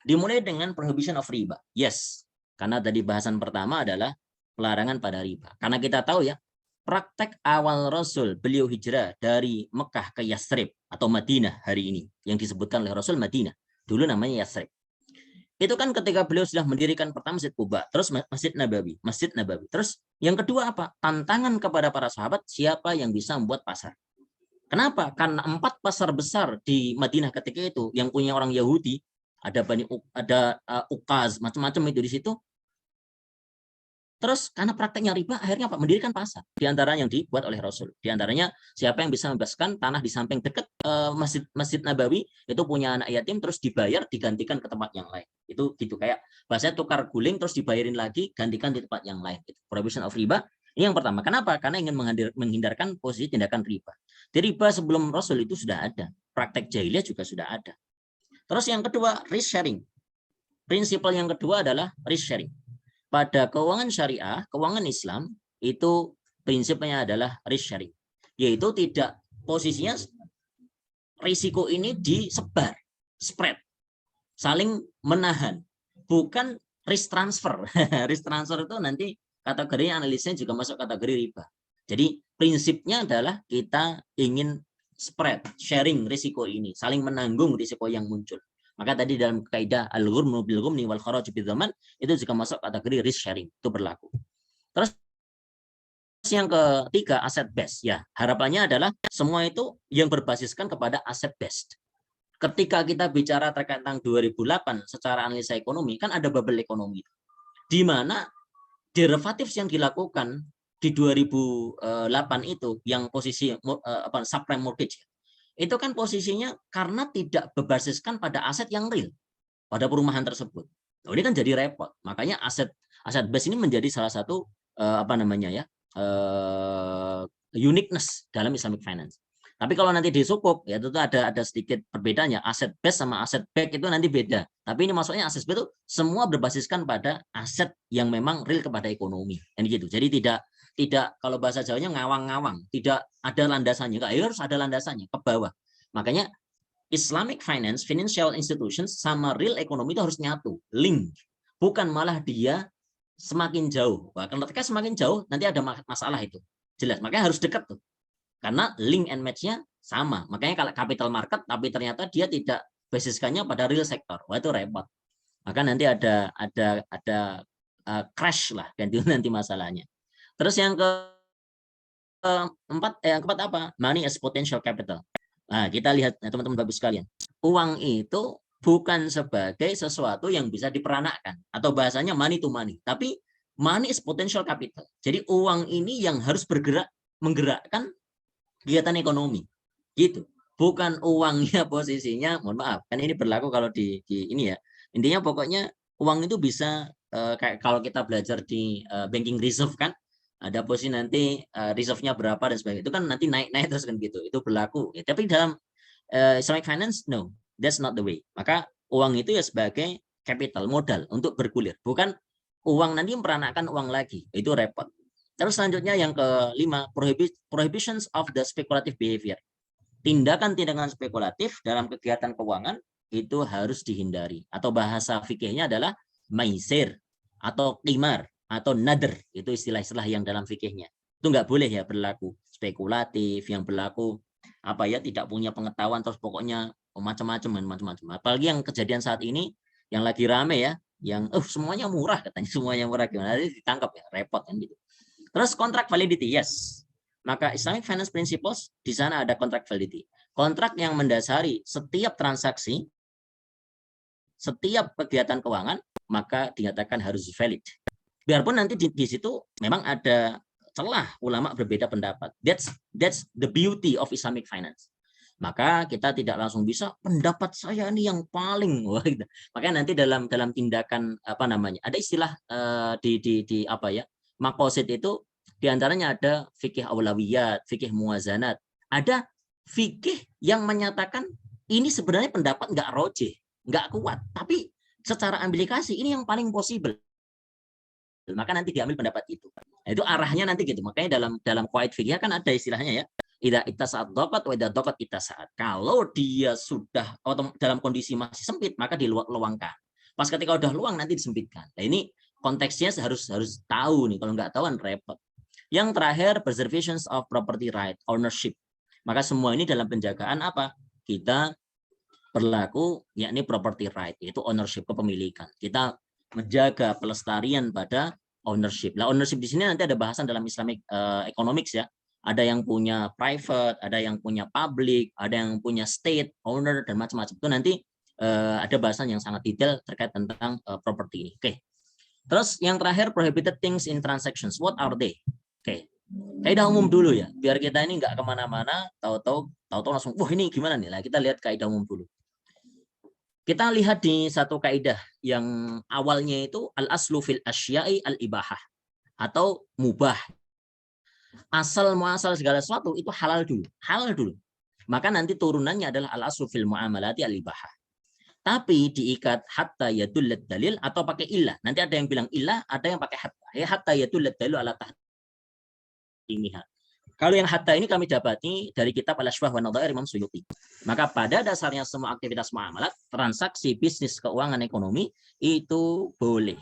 Dimulai dengan prohibition of riba. Yes. Karena tadi bahasan pertama adalah pelarangan pada riba. Karena kita tahu ya, praktek awal Rasul beliau hijrah dari Mekah ke Yathrib atau Madinah hari ini yang disebutkan oleh Rasul Madinah, dulu namanya Yathrib. Itu kan ketika beliau sudah mendirikan pertama Masjid Quba, terus Masjid Nabawi. Terus yang kedua apa? Tantangan kepada para sahabat, siapa yang bisa membuat pasar. Kenapa? Karena 4 pasar besar di Madinah ketika itu yang punya orang Yahudi, ada Ukaz, macam-macam itu di situ. Terus karena prakteknya riba, akhirnya apa? Mendirikan pasar. Di antara yang dibuat oleh Rasul. Di antaranya siapa yang bisa membebaskan tanah di samping dekat Masjid Nabawi itu punya anak yatim, terus dibayar digantikan ke tempat yang lain. Itu gitu kayak bahasanya tukar guling terus dibayarin lagi, gantikan di tempat yang lain. Itu prohibition of riba. Ini yang pertama. Kenapa? Karena ingin menghindarkan posisi tindakan riba. Di riba sebelum Rasul itu sudah ada. Praktek jahiliyah juga sudah ada. Terus yang kedua, risk sharing. Prinsipal yang kedua adalah risk sharing. Pada keuangan syariah, keuangan Islam, itu prinsipnya adalah risk sharing. Yaitu tidak posisinya risiko ini disebar, spread, saling menahan. Bukan risk transfer. Risk transfer itu nanti kategorinya analisnya juga masuk kategori riba. Jadi prinsipnya adalah kita ingin spread, sharing risiko ini, saling menanggung risiko yang muncul. Maka tadi dalam kaidah al-ghurmu bil ghumni wal kharaj bil dhaman itu juga masuk kategori risk sharing, itu berlaku. Terus yang ketiga aset based ya. Harapannya adalah semua itu yang berbasiskan kepada aset based. Ketika kita bicara terkait tentang 2008 secara analisa ekonomi kan ada bubble ekonomi. Di mana derivatif yang dilakukan di 2008 itu yang posisi subprime mortgage itu kan posisinya karena tidak berbasiskan pada aset yang real pada perumahan tersebut. Nah, ini kan jadi repot. Makanya aset base ini menjadi salah satu uniqueness dalam Islamic finance. Tapi kalau nanti di sukuk ya itu ada sedikit perbedaannya. Aset base sama aset back itu nanti beda. Tapi ini maksudnya aset base itu semua berbasiskan pada aset yang memang real kepada ekonomi. Dan gitu. Jadi tidak kalau bahasa Jawanya ngawang-ngawang, tidak ada landasannya, harus ada landasannya ke bawah. Makanya Islamic finance, financial institutions sama real ekonomi itu harus nyatu, link. Bukan malah dia semakin jauh. Bahkan ketika semakin jauh nanti ada masalah itu. Jelas, makanya harus dekat tuh. Karena link and match-nya sama. Makanya kalau capital market tapi ternyata dia tidak basiskannya pada real sektor. Wah itu repot. Maka nanti ada crash lah nanti masalahnya. Terus yang keempat apa? Money as potential capital. Nah, kita lihat teman-teman bagus sekalian. Uang itu bukan sebagai sesuatu yang bisa diperanakkan atau bahasanya money to money, tapi money is potential capital. Jadi uang ini yang harus menggerakkan kegiatan ekonomi. Gitu. Bukan uangnya posisinya, mohon maaf, kan ini berlaku kalau di ini ya. Intinya pokoknya uang itu bisa kayak kalau kita belajar di banking reserve kan ada posisi nanti reserve-nya berapa dan sebagainya. Itu kan nanti naik-naik terus kan gitu. Itu berlaku. Ya, tapi dalam Islamic finance, no. That's not the way. Maka uang itu ya sebagai capital, modal untuk bergulir. Bukan uang nanti memperanakkan uang lagi. Itu repot. Terus selanjutnya yang kelima, prohibitions of the speculative behavior. Tindakan-tindakan spekulatif dalam kegiatan keuangan itu harus dihindari. Atau bahasa fikihnya adalah maisir atau qimar atau nader, itu istilah-istilah yang dalam fikihnya. Itu nggak boleh ya berlaku spekulatif, yang berlaku tidak punya pengetahuan terus pokoknya macam-macam. Apalagi yang kejadian saat ini yang lagi rame ya, yang semuanya murah katanya, semuanya murah gimana ditangkap ya, repot kan gitu. Terus contract validity, yes. Maka Islamic finance principles di sana ada contract validity. Kontrak yang mendasari setiap transaksi, setiap kegiatan keuangan maka dinyatakan harus valid. Biarpun nanti di situ memang ada celah ulama berbeda pendapat. That's the beauty of Islamic finance. Maka kita tidak langsung bisa pendapat saya ini yang paling gitu. Makanya nanti dalam tindakan ada istilah di makosid itu Di antaranya ada fikih aulawiyat, fikih muwazanat. Ada fikih yang menyatakan ini sebenarnya pendapat nggak rojih, nggak kuat, tapi secara aplikasi ini yang paling possible. Maka nanti diambil pendapat itu. Nah, itu arahnya nanti gitu. Makanya dalam qawaid fikih kan ada istilahnya ya. Idza ittasaat dhaqat wa idza dhaqat ittasaat. Kalau dia sudah dalam kondisi masih sempit, maka diluangkan. Pas ketika udah luang nanti disempitkan. Nah, ini konteksnya harus tahu nih. Kalau nggak tahu kan repot. Yang terakhir, preservation of property right, ownership. Maka semua ini dalam penjagaan apa? Kita berlaku yakni property right, yaitu ownership, kepemilikan. Kita menjaga pelestarian pada ownership. Nah, ownership di sini nanti ada bahasan dalam Islamic economics ya. Ada yang punya private, ada yang punya public, ada yang punya state owner dan macam-macam. Itu nanti ada bahasan yang sangat detail terkait tentang properti ini. Oke. Terus yang terakhir, prohibited things in transactions. What are they? Oke. Kaidah umum dulu ya, biar kita ini nggak kemana-mana, tahu-tahu langsung, wah ini gimana nih? Nah, kita lihat kaidah umum dulu. Kita lihat di satu kaidah yang awalnya itu al-aslu fil asya'i al-ibahah atau mubah. Asal muasal segala sesuatu itu halal dulu. Maka nanti turunannya adalah al-aslu fil muamalati al-ibahah. Tapi diikat hatta yadullat dalil atau pakai illah. Nanti ada yang bilang illah, ada yang pakai hatta. Ya hatta yadullat dalil ala tahrimiha. Kalau yang hatta ini kami dapati dari kitab Al-Ashbah wa Nadhair Imam Suyuti. Maka pada dasarnya semua aktivitas muamalat, transaksi bisnis keuangan ekonomi itu boleh.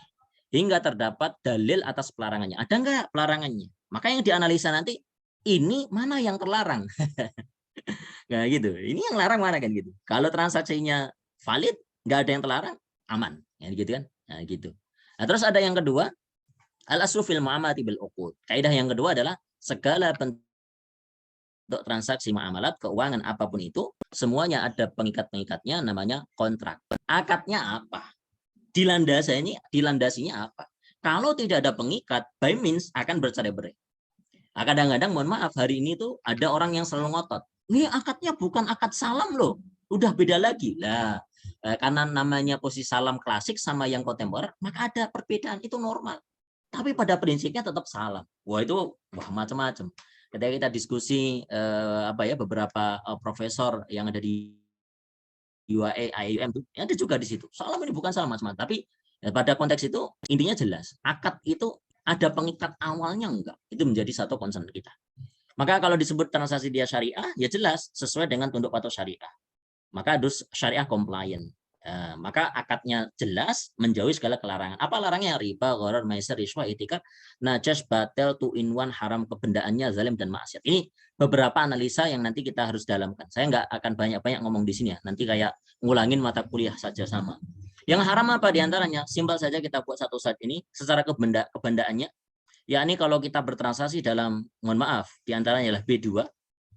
Hingga terdapat dalil atas pelarangannya. Ada enggak pelarangannya? Maka yang dianalisa nanti, ini mana yang terlarang? Nah gitu. Ini yang larang mana kan gitu. Kalau transaksinya valid, enggak ada yang terlarang, aman. Ya gitu kan? Nah gitu. Nah, terus ada yang kedua, al-aslu fil muamalati bil uqud. Kaidah yang kedua adalah segala bentuk transaksi muamalat keuangan apapun itu semuanya ada pengikat-pengikatnya namanya kontrak. Akadnya apa? Dilandasinya apa? Kalau tidak ada pengikat, by means akan bercerai-berai. Nah, kadang-kadang mohon maaf hari ini tuh ada orang yang selalu ngotot. Ini akadnya bukan akad salam loh. Udah beda lagi. Nah, karena namanya posisi salam klasik sama yang kontemporer, maka ada perbedaan, itu normal. Tapi pada prinsipnya tetap salam. Wah itu macam-macam. Ketika kita diskusi beberapa profesor yang ada di UAE, IAIM itu ada juga di situ. Salam ini bukan salam macam-macam. Tapi pada konteks itu intinya jelas. Akad itu ada pengikat awalnya enggak. Itu menjadi satu concern kita. Maka kalau disebut transaksi dia syariah, ya jelas sesuai dengan tunduk patuh syariah. Maka harus syariah compliant. Maka akadnya jelas, menjauhi segala kelarangan. Apa larangnya? Riba, gharar, maisir, riswah, itikaf, najas, batel, 2-in-1, haram, kebendaannya, zalim, dan maksiat. Ini beberapa analisa yang nanti kita harus dalamkan. Saya nggak akan banyak-banyak ngomong di sini ya. Nanti kayak ngulangin mata kuliah saja sama. Yang haram apa diantaranya? Simpel saja kita buat satu slide ini. Secara kebendaannya, yakni kalau kita bertransaksi dalam, mohon maaf, diantaranya adalah B2,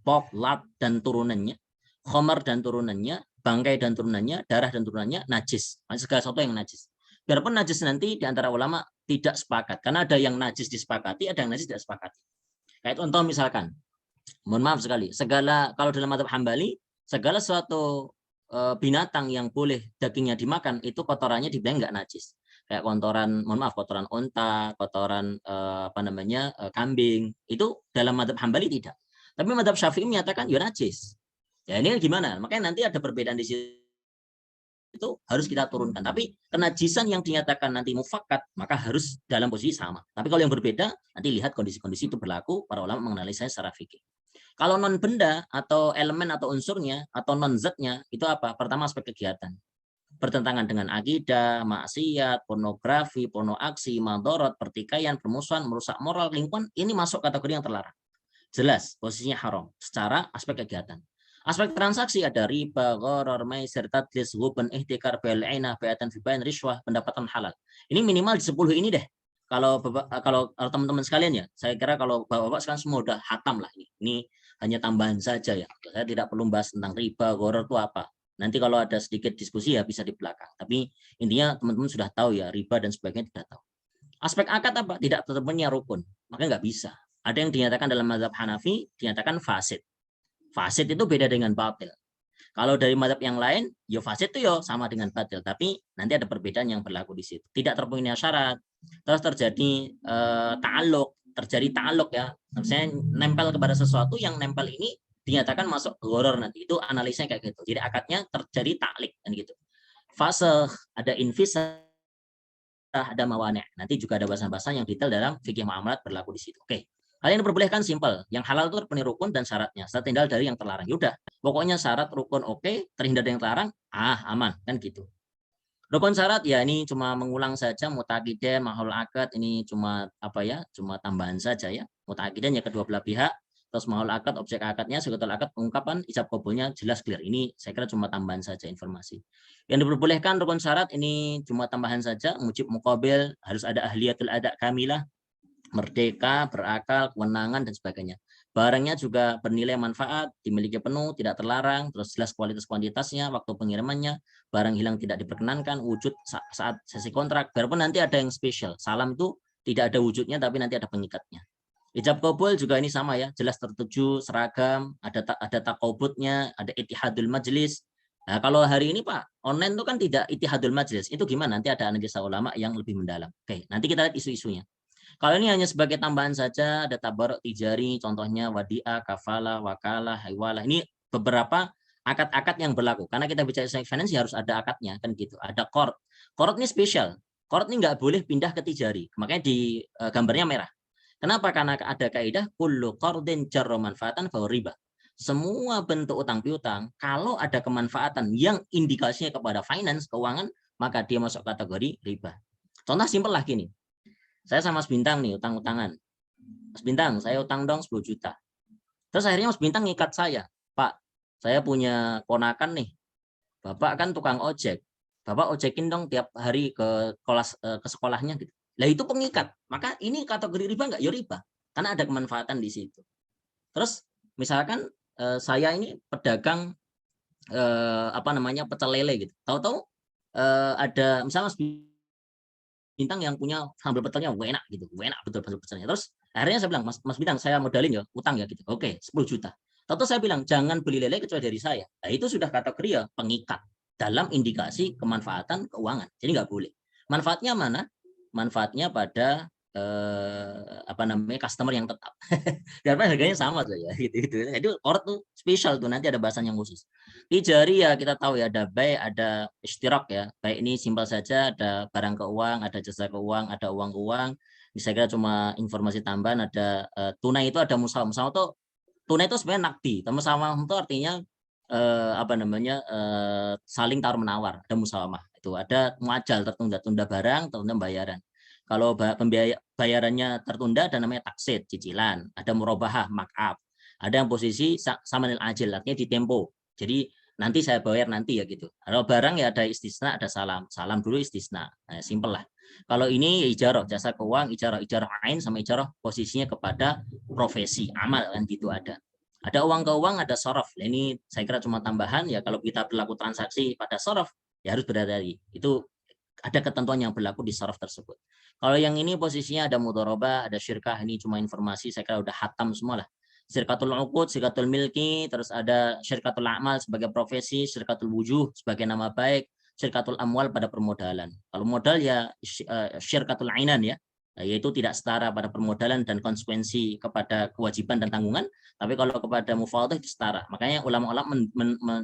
pok, lat, dan turunannya, khomer dan turunannya, bangkai dan turunannya, darah dan turunannya, najis. Segala sesuatu yang najis. Biarpun najis nanti di antara ulama tidak sepakat. Karena ada yang najis disepakati, ada yang najis tidak sepakati. Kayak contoh misalkan, mohon maaf sekali, kalau dalam mazhab Hambali, segala suatu binatang yang boleh dagingnya dimakan, itu kotorannya dibilang nggak najis. Kayak kotoran, mohon maaf, kotoran onta, kotoran kambing, itu dalam mazhab Hambali tidak. Tapi mazhab Syafi'i menyatakan ya najis. Ya ini gimana? Makanya nanti ada perbedaan di situ, itu harus kita turunkan. Tapi kenajisan yang dinyatakan nanti mufakat, maka harus dalam posisi sama. Tapi kalau yang berbeda, nanti lihat kondisi-kondisi itu berlaku, para ulama menganalisanya secara fikih. Kalau non benda atau elemen atau unsurnya atau non zatnya itu apa? Pertama aspek kegiatan. Bertentangan dengan akidah, maksiat, pornografi, pornoaksi, madorot, pertikaian, permusuhan, merusak moral, lingkungan, ini masuk kategori yang terlarang. Jelas posisinya haram secara aspek kegiatan. Aspek transaksi ada riba, gharar, maisir, tadlis, ghuban, ihtikar, bai'ul ainah, bai'atan fi bain, riswah, pendapatan halal. Ini minimal di 10 ini deh. Kalau teman-teman sekalian ya, saya kira kalau bapak-bapak sekarang semua udah hatam lah ini. Ini hanya tambahan saja ya. Saya tidak perlu bahas tentang riba, gharar itu apa. Nanti kalau ada sedikit diskusi ya bisa di belakang. Tapi intinya teman-teman sudah tahu ya, riba dan sebagainya tidak tahu. Aspek akad apa? Tidak terpenuhnya rukun. Maka nggak bisa. Ada yang dinyatakan dalam mazhab Hanafi, dinyatakan fasid. Fasid itu beda dengan batil. Kalau dari mazhab yang lain, ya fasid itu ya sama dengan batil. Tapi nanti ada perbedaan yang berlaku di situ. Tidak terpenuhnya syarat. Terus terjadi ta'alluq terjadi ta'aluk ya. Misalnya nempel kepada sesuatu yang nempel ini dinyatakan masuk gharar nanti. Itu analisanya kayak gitu. Jadi akadnya terjadi ta'lik kan gitu. Fase ada infisah, ada mawani'. Nanti juga ada bahasa-bahasa yang detail dalam fikih muamalat berlaku di situ. Oke. Hal yang diperbolehkan simpel. Yang halal itu terpenuhi rukun dan syaratnya. Tertinggal dari yang terlarang. Yaudah. Pokoknya syarat rukun oke, terhindar dari yang terlarang, aman kan gitu. Rukun syarat ya ini cuma mengulang saja, mutakiden, mahul akad ini cuma apa ya, cuma tambahan saja ya. Mutakiden ya kedua belah pihak, terus mahul akad, objek akadnya, syahatul akad, pengungkapan, ijab kabulnya jelas clear. Ini saya kira cuma tambahan saja informasi. Yang diperbolehkan rukun syarat ini cuma tambahan saja, mujib muqabil, harus ada ahliyatul ada kamilah, merdeka, berakal, kewenangan dan sebagainya. Barangnya juga bernilai manfaat, dimiliki penuh, tidak terlarang, terus jelas kualitas kuantitasnya, waktu pengirimannya, barang hilang tidak diperkenankan, wujud saat sesi kontrak, biarpun nanti ada yang spesial. Salam itu tidak ada wujudnya, tapi nanti ada pengikatnya. Ijab kabul juga ini sama ya, jelas tertuju, seragam, ada takobutnya, ada itihadul majlis. Nah, kalau hari ini Pak, online itu kan tidak itihadul majlis. Itu gimana? Nanti ada analisa ulama yang lebih mendalam. Oke, nanti kita lihat isu-isunya. Kalau ini hanya sebagai tambahan saja, ada tabaruk tijari, contohnya wadiah, kafalah, wakalah, haywalah. Ini beberapa akad-akad yang berlaku. Karena kita bicara Islamic finance harus ada akadnya, kan gitu. Ada qard. Qard ini spesial. Qard ini nggak boleh pindah ke tijari. Makanya di gambarnya merah. Kenapa? Karena ada kaidah kullu qardin jarra manfaatan fa riba. Semua bentuk utang piutang, kalau ada kemanfaatan yang indikasinya kepada finance, keuangan, maka dia masuk kategori riba. Contoh simpel lah gini. Saya sama Mas Bintang nih utang-utangan. Mas Bintang, saya utang dong 10 juta. Terus akhirnya Mas Bintang ngikat saya. Pak, saya punya ponakan nih. Bapak kan tukang ojek. Bapak ojekin dong tiap hari ke sekolahnya gitu. Lah itu pengikat. Maka ini kategori riba nggak? Ya riba. Karena ada kemanfaatan di situ. Terus misalkan saya ini pedagang pecel lele gitu. Tahu-tahu ada misalnya Mas Bintang yang punya sambal pecelnya enak gitu, enak betul pecelnya. Terus akhirnya saya bilang, Mas Bintang, saya modalin ya, utang ya gitu. Oke, 10 juta. Tentu saya bilang, jangan beli lele kecuali dari saya. Nah, itu sudah kategori ya pengikat dalam indikasi kemanfaatan keuangan. Jadi nggak boleh. Manfaatnya mana? Manfaatnya pada customer yang tetap. Karena harganya sama saja gitu. Jadi qard tuh spesial tuh, nanti ada bahasan yang khusus. Tijari ya kita tahu ya, ada bay, ada istirak ya. Bay ini simpel saja, ada barang ke uang, ada jasa ke uang, ada uang ke uang. Ini saya kira cuma informasi tambahan. Ada tunai itu ada musawah. Musawah itu tunai itu sebenarnya nakdi. Musawah itu artinya saling tawar menawar. Ada musawamah. Itu ada muajal, tertunda barang, tertunda bayaran. Kalau bayarannya tertunda ada namanya taksid, cicilan. Ada murabahah, markup. Ada yang posisi samanil ajil, artinya di tempo. Jadi nanti saya bayar nanti ya gitu. Kalau barang ya ada istisna, ada salam. Salam dulu istisna. Nah, simpel lah. Kalau ini ya ijarah, jasa keuangan, ijarah ain sama ijarah posisinya kepada profesi, amal kan gitu ada. Ada uang ke uang, ada sorof. Nah, ini saya kira cuma tambahan ya, kalau kita berlaku transaksi pada sorof ya harus berhati-hati. Itu ada ketentuan yang berlaku di sorof tersebut. Kalau yang ini posisinya ada mudharabah, ada syirkah, ini cuma informasi, saya kira udah hatam semua lah. Syirkatul uqud, syirkatul milki, terus ada syirkatul amal sebagai profesi, syirkatul wujuh sebagai nama baik, syirkatul amwal pada permodalan. Kalau modal ya syirkatul ainan ya, yaitu tidak setara pada permodalan dan konsekuensi kepada kewajiban dan tanggungan, tapi kalau kepada mufawwadah itu setara. Makanya ulama-ulama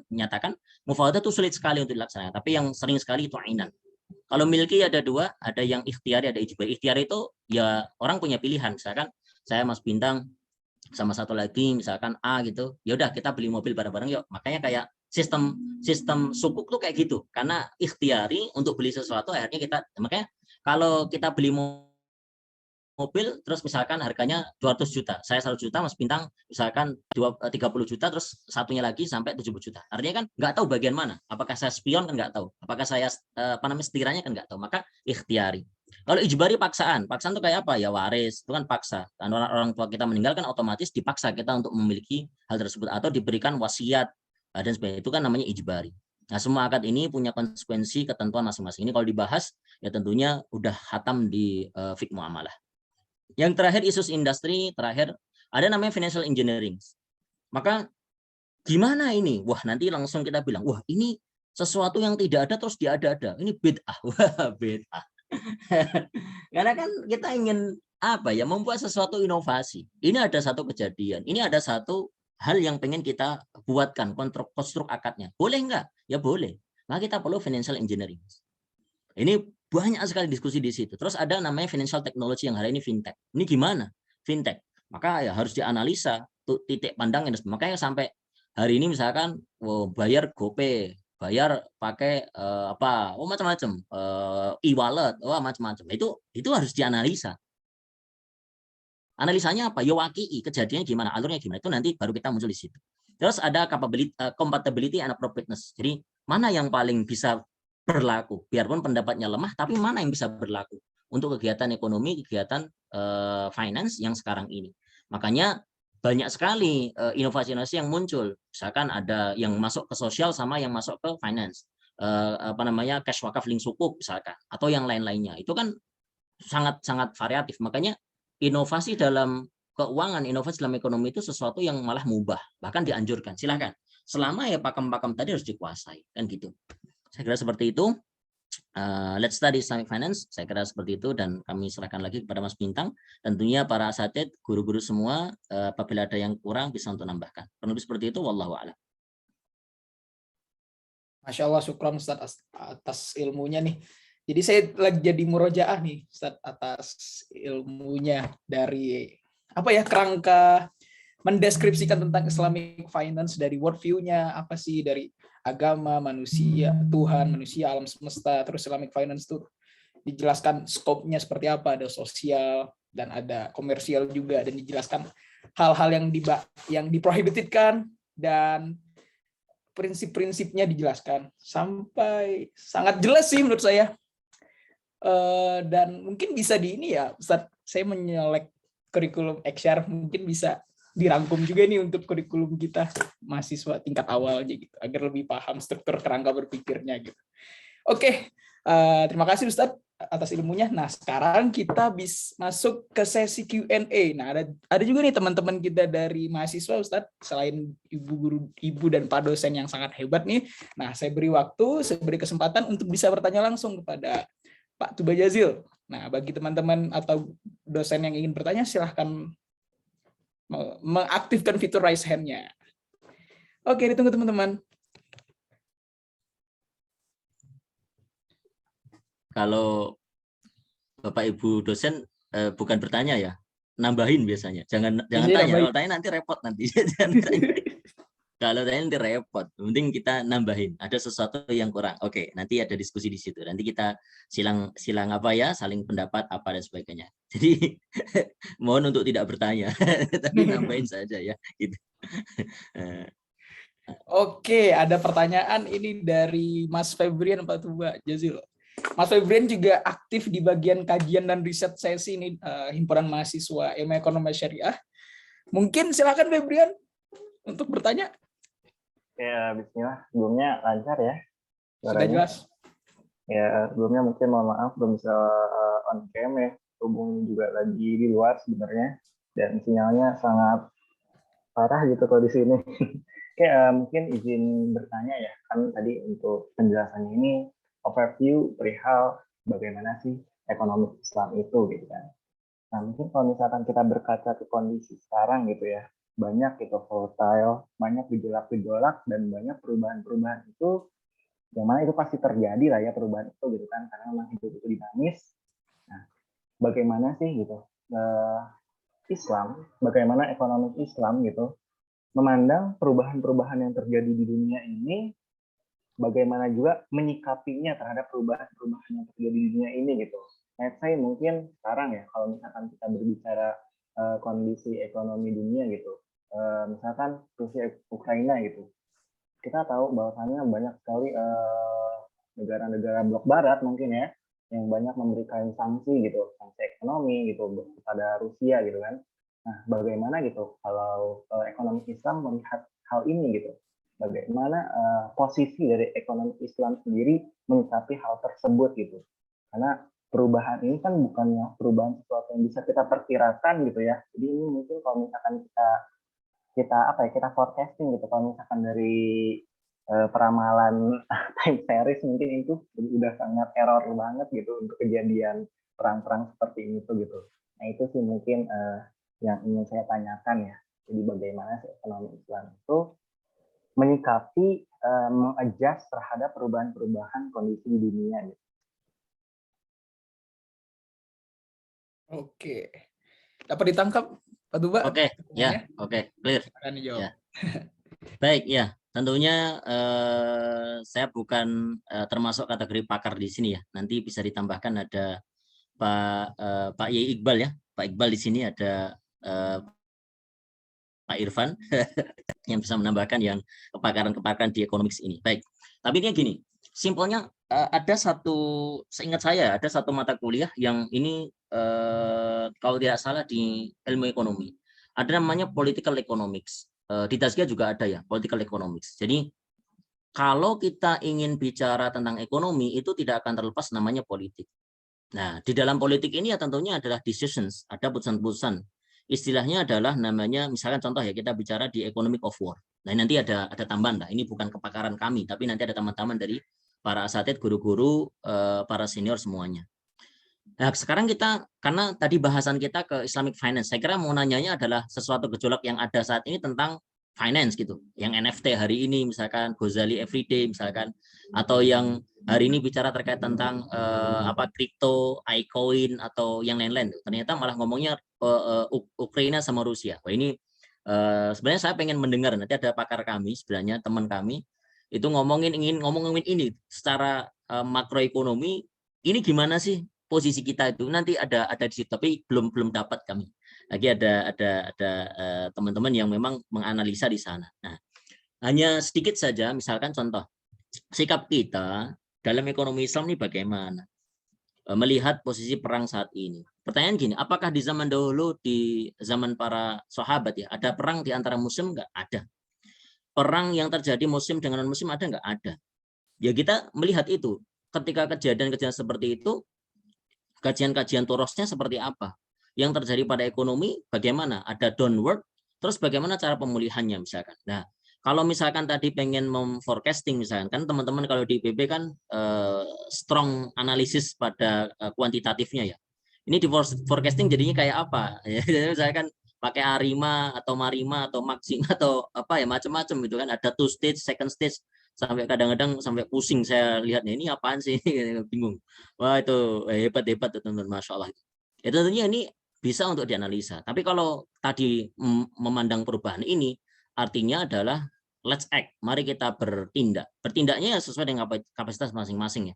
menyatakan mufawwadah itu sulit sekali untuk dilaksanakan, tapi yang sering sekali itu ainan. Kalau milki ada dua, ada yang ikhtiari, ada ijbari. Ikhtiari itu ya orang punya pilihan. Misalkan saya Mas Bintang sama satu lagi misalkan A gitu, ya udah kita beli mobil bareng-bareng yuk. Makanya kayak sistem sukuk tuh kayak gitu. Karena ikhtiari untuk beli sesuatu akhirnya kita, makanya kalau kita beli mobil terus misalkan harganya 200 juta, saya 100 juta, Mas Bintang misalkan 30 juta, terus satunya lagi sampai 70 juta. Artinya kan nggak tahu bagian mana, apakah saya spion kan nggak tahu, apakah saya setiranya kan nggak tahu, maka ikhtiari. Kalau ijbari paksaan itu kayak apa ya, waris itu kan paksa, kan orang tua kita meninggal kan otomatis dipaksa kita untuk memiliki hal tersebut atau diberikan wasiat dan sebagainya, itu kan namanya ijbari. Nah, semua akad ini punya konsekuensi ketentuan masing-masing. Ini kalau dibahas ya tentunya udah hatam di fiqh muamalah. Yang terakhir isu industri, terakhir ada namanya financial engineering. Maka gimana ini? Wah, nanti langsung kita bilang, wah ini sesuatu yang tidak ada terus diada-ada. Ini bid'ah. Wah, bid'ah. Karena kan kita ingin apa ya, membuat sesuatu inovasi. Ini ada satu kejadian, ini ada satu hal yang pengen kita buatkan konstruk akadnya. Boleh nggak? Ya boleh. Maka kita perlu financial engineering. Ini banyak sekali diskusi di situ. Terus ada namanya financial technology yang hari ini fintech. Ini gimana? Fintech. Maka ya harus dianalisa titik pandang investment. Makanya sampai hari ini misalkan bayar GoPay, bayar pakai macam-macam, e-wallet, macam-macam. Itu harus dianalisa. Analisanya apa? Ya wakili kejadiannya gimana, alurnya gimana. Itu nanti baru kita muncul di situ. Terus ada compatibility and appropriateness. Jadi mana yang paling bisa berlaku, biarpun pendapatnya lemah, tapi mana yang bisa berlaku untuk kegiatan ekonomi, kegiatan finance yang sekarang ini. Makanya banyak sekali inovasi-inovasi yang muncul. Misalkan ada yang masuk ke sosial sama yang masuk ke finance. Cash wakaf link sukuk misalkan, atau yang lain-lainnya. Itu kan sangat variatif. Makanya inovasi dalam keuangan, inovasi dalam ekonomi itu sesuatu yang malah mubah, bahkan dianjurkan. Silahkan. Selama ya pakem-pakem tadi harus dikuasai, kan gitu. Saya kira seperti itu. Let's study Islamic Finance. Saya kira seperti itu, dan kami serahkan lagi kepada Mas Bintang. Tentunya para asatid, guru-guru semua, apabila ada yang kurang bisa untuk nambahkan. Kurang lebih seperti itu. Wallahu a'lam. Masya Allah, syukron Ustaz atas ilmunya nih. Jadi saya lagi jadi murojaah nih Ustaz atas ilmunya dari kerangka mendeskripsikan tentang Islamic Finance dari worldview-nya, apa sih dari agama, manusia, Tuhan, manusia, alam semesta, terus Islamic Finance tuh dijelaskan skopnya seperti apa, ada sosial dan ada komersial juga, dan dijelaskan hal-hal yang diprohibitedkan dan prinsip-prinsipnya dijelaskan sampai sangat jelas sih menurut saya. Dan mungkin bisa di ini ya Ustaz, saya menyelek kurikulum XR mungkin bisa dirangkum juga nih untuk kurikulum kita mahasiswa tingkat awal aja gitu, agar lebih paham struktur kerangka berpikirnya gitu. Oke, terima kasih Ustaz atas ilmunya. Nah, sekarang kita bisa masuk ke sesi Q&A. Nah, ada juga nih teman-teman kita dari mahasiswa Ustaz, selain ibu dan Pak dosen yang sangat hebat nih. Nah, saya beri kesempatan untuk bisa bertanya langsung kepada Pak Tubajazil. Nah, bagi teman-teman atau dosen yang ingin bertanya, silahkan mengaktifkan fitur raise hand-nya. Oke, ditunggu teman-teman. Kalau Bapak Ibu dosen bukan bertanya ya, nambahin biasanya. Jangan tanya. Kalau tanya nanti repot nanti. Jangan tanya. Kalau tanya nanti repot. Penting kita nambahin. Ada sesuatu yang kurang. Oke, nanti ada diskusi di situ. Nanti kita silang saling pendapat apa dan sebagainya. Jadi mohon untuk tidak bertanya, tapi nambahin saja ya. Gitu. Oke, ada pertanyaan ini dari Mas Febrian Pak Tubajazil. Mas Febrian juga aktif di bagian kajian dan riset sesi ini, himpunan mahasiswa ilmu ekonomi syariah. Mungkin silakan Febrian untuk bertanya. Ya, bismillah. Sebelumnya lancar ya? Sudah jelas. Ya, sebelumnya mungkin mohon maaf belum bisa on cam ya. Hubung juga lagi di luar sebenarnya, dan sinyalnya sangat parah gitu kalau di sini. Oke, mungkin izin bertanya ya. Kan tadi untuk penjelasannya ini overview perihal bagaimana sih ekonomi Islam itu gitu kan. Nah, mungkin kalau misalkan kita berkaca ke kondisi sekarang gitu ya, banyak gitu volatile, banyak gejolak-gejolak, dan banyak perubahan-perubahan itu, yang mana itu pasti terjadi lah ya perubahan itu gitu kan, karena memang hidup itu dinamis. Nah, bagaimana sih gitu Islam, bagaimana ekonomi Islam gitu memandang perubahan-perubahan yang terjadi di dunia ini, bagaimana juga menyikapinya terhadap perubahan-perubahan yang terjadi di dunia ini gitu. Let's say mungkin sekarang ya, kalau misalkan kita berbicara kondisi ekonomi dunia gitu, misalkan Rusia Ukraina gitu, kita tahu bahwasannya banyak sekali negara-negara blok barat mungkin ya, yang banyak memberikan sanksi gitu, sanksi ekonomi gitu kepada Rusia gitu kan. Nah, bagaimana gitu kalau ekonomi Islam melihat hal ini gitu? Bagaimana posisi dari ekonomi Islam sendiri menyikapi hal tersebut gitu? Karena perubahan ini kan bukannya perubahan sesuatu yang bisa kita perkirakan gitu ya. Jadi ini mungkin kalau misalkan kita forecasting gitu, kalau misalkan dari peramalan time series mungkin itu udah sangat error banget gitu untuk kejadian perang-perang seperti ini tuh gitu. Nah itu sih mungkin yang ingin saya tanyakan ya. Jadi bagaimana sih ekonomi Islam itu menyikapi mengadjust terhadap perubahan-perubahan kondisi di dunia gitu. Oke. Dapat ditangkap, Pak Tuba? Oke, pertanyaannya? ya, oke, clear. Silakan dijawab. Ya. Baik, ya. Tentunya saya bukan termasuk kategori pakar di sini ya. Nanti bisa ditambahkan ada Pak Yai Iqbal ya. Pak Iqbal di sini ada Pak Irfan yang bisa menambahkan yang kepakaran-kepakaran di ekonomik ini. Baik. Tapi ini gini, simpelnya ada satu, seingat saya ada satu mata kuliah yang ini kalau tidak salah di ilmu ekonomi. Ada namanya political economics. Di Taskia juga ada ya, political economics. Jadi kalau kita ingin bicara tentang ekonomi itu tidak akan terlepas namanya politik. Nah, di dalam politik ini ya tentunya adalah decisions, ada putusan-putusan. Istilahnya adalah namanya, misalkan contoh ya, kita bicara di economic of war. Nah, nanti ada tambahan lah, ini bukan kepakaran kami, tapi nanti ada teman-teman dari para asatid, guru-guru, para senior semuanya. Nah, sekarang kita, karena tadi bahasan kita ke Islamic Finance, saya kira mau nanyanya adalah sesuatu gejolak yang ada saat ini tentang finance gitu. Yang NFT hari ini misalkan, Ghazali Everyday misalkan, atau yang hari ini bicara terkait tentang kripto, iCoin atau yang lain-lain. Ternyata malah ngomongnya Ukraina sama Rusia. Wah ini sebenarnya saya pengen mendengar, nanti ada pakar kami sebenarnya, teman kami itu ingin ngomongin ini secara makroekonomi, ini gimana sih posisi kita itu, nanti ada di situ, tapi belum dapat kami. Lagi ada teman-teman yang memang menganalisa di sana. Nah, hanya sedikit saja, misalkan contoh sikap kita dalam ekonomi Islam ini bagaimana melihat posisi perang saat ini. Pertanyaan gini, apakah di zaman dahulu, di zaman para sahabat ya, ada perang di antara muslim? Nggak ada. Perang yang terjadi muslim dengan non muslim ada nggak? Ada. Ya kita melihat itu, ketika kejadian-kejadian seperti itu, kajian-kajian torosnya seperti apa, yang terjadi pada ekonomi bagaimana, ada downward, terus bagaimana cara pemulihannya misalkan. Nah, kalau misalkan tadi pengen memforecasting misalkan, kan teman-teman kalau di IPB kan strong analisis pada kuantitatifnya ya. Ini di forecasting jadinya kayak apa? Jadi misalkan pakai Arima atau Marima atau Maxim atau apa ya, macam-macam gitu kan, ada 2 stage, second stage, sampai kadang-kadang sampai pusing saya lihatnya, ini apaan sih, bingung. Wah itu hebat-hebat teman-teman, Masya Allah. Ya tentunya ini bisa untuk dianalisa. Tapi kalau tadi memandang perubahan ini, artinya adalah let's act, mari kita bertindak. Bertindaknya ya sesuai dengan kapasitas masing-masing ya.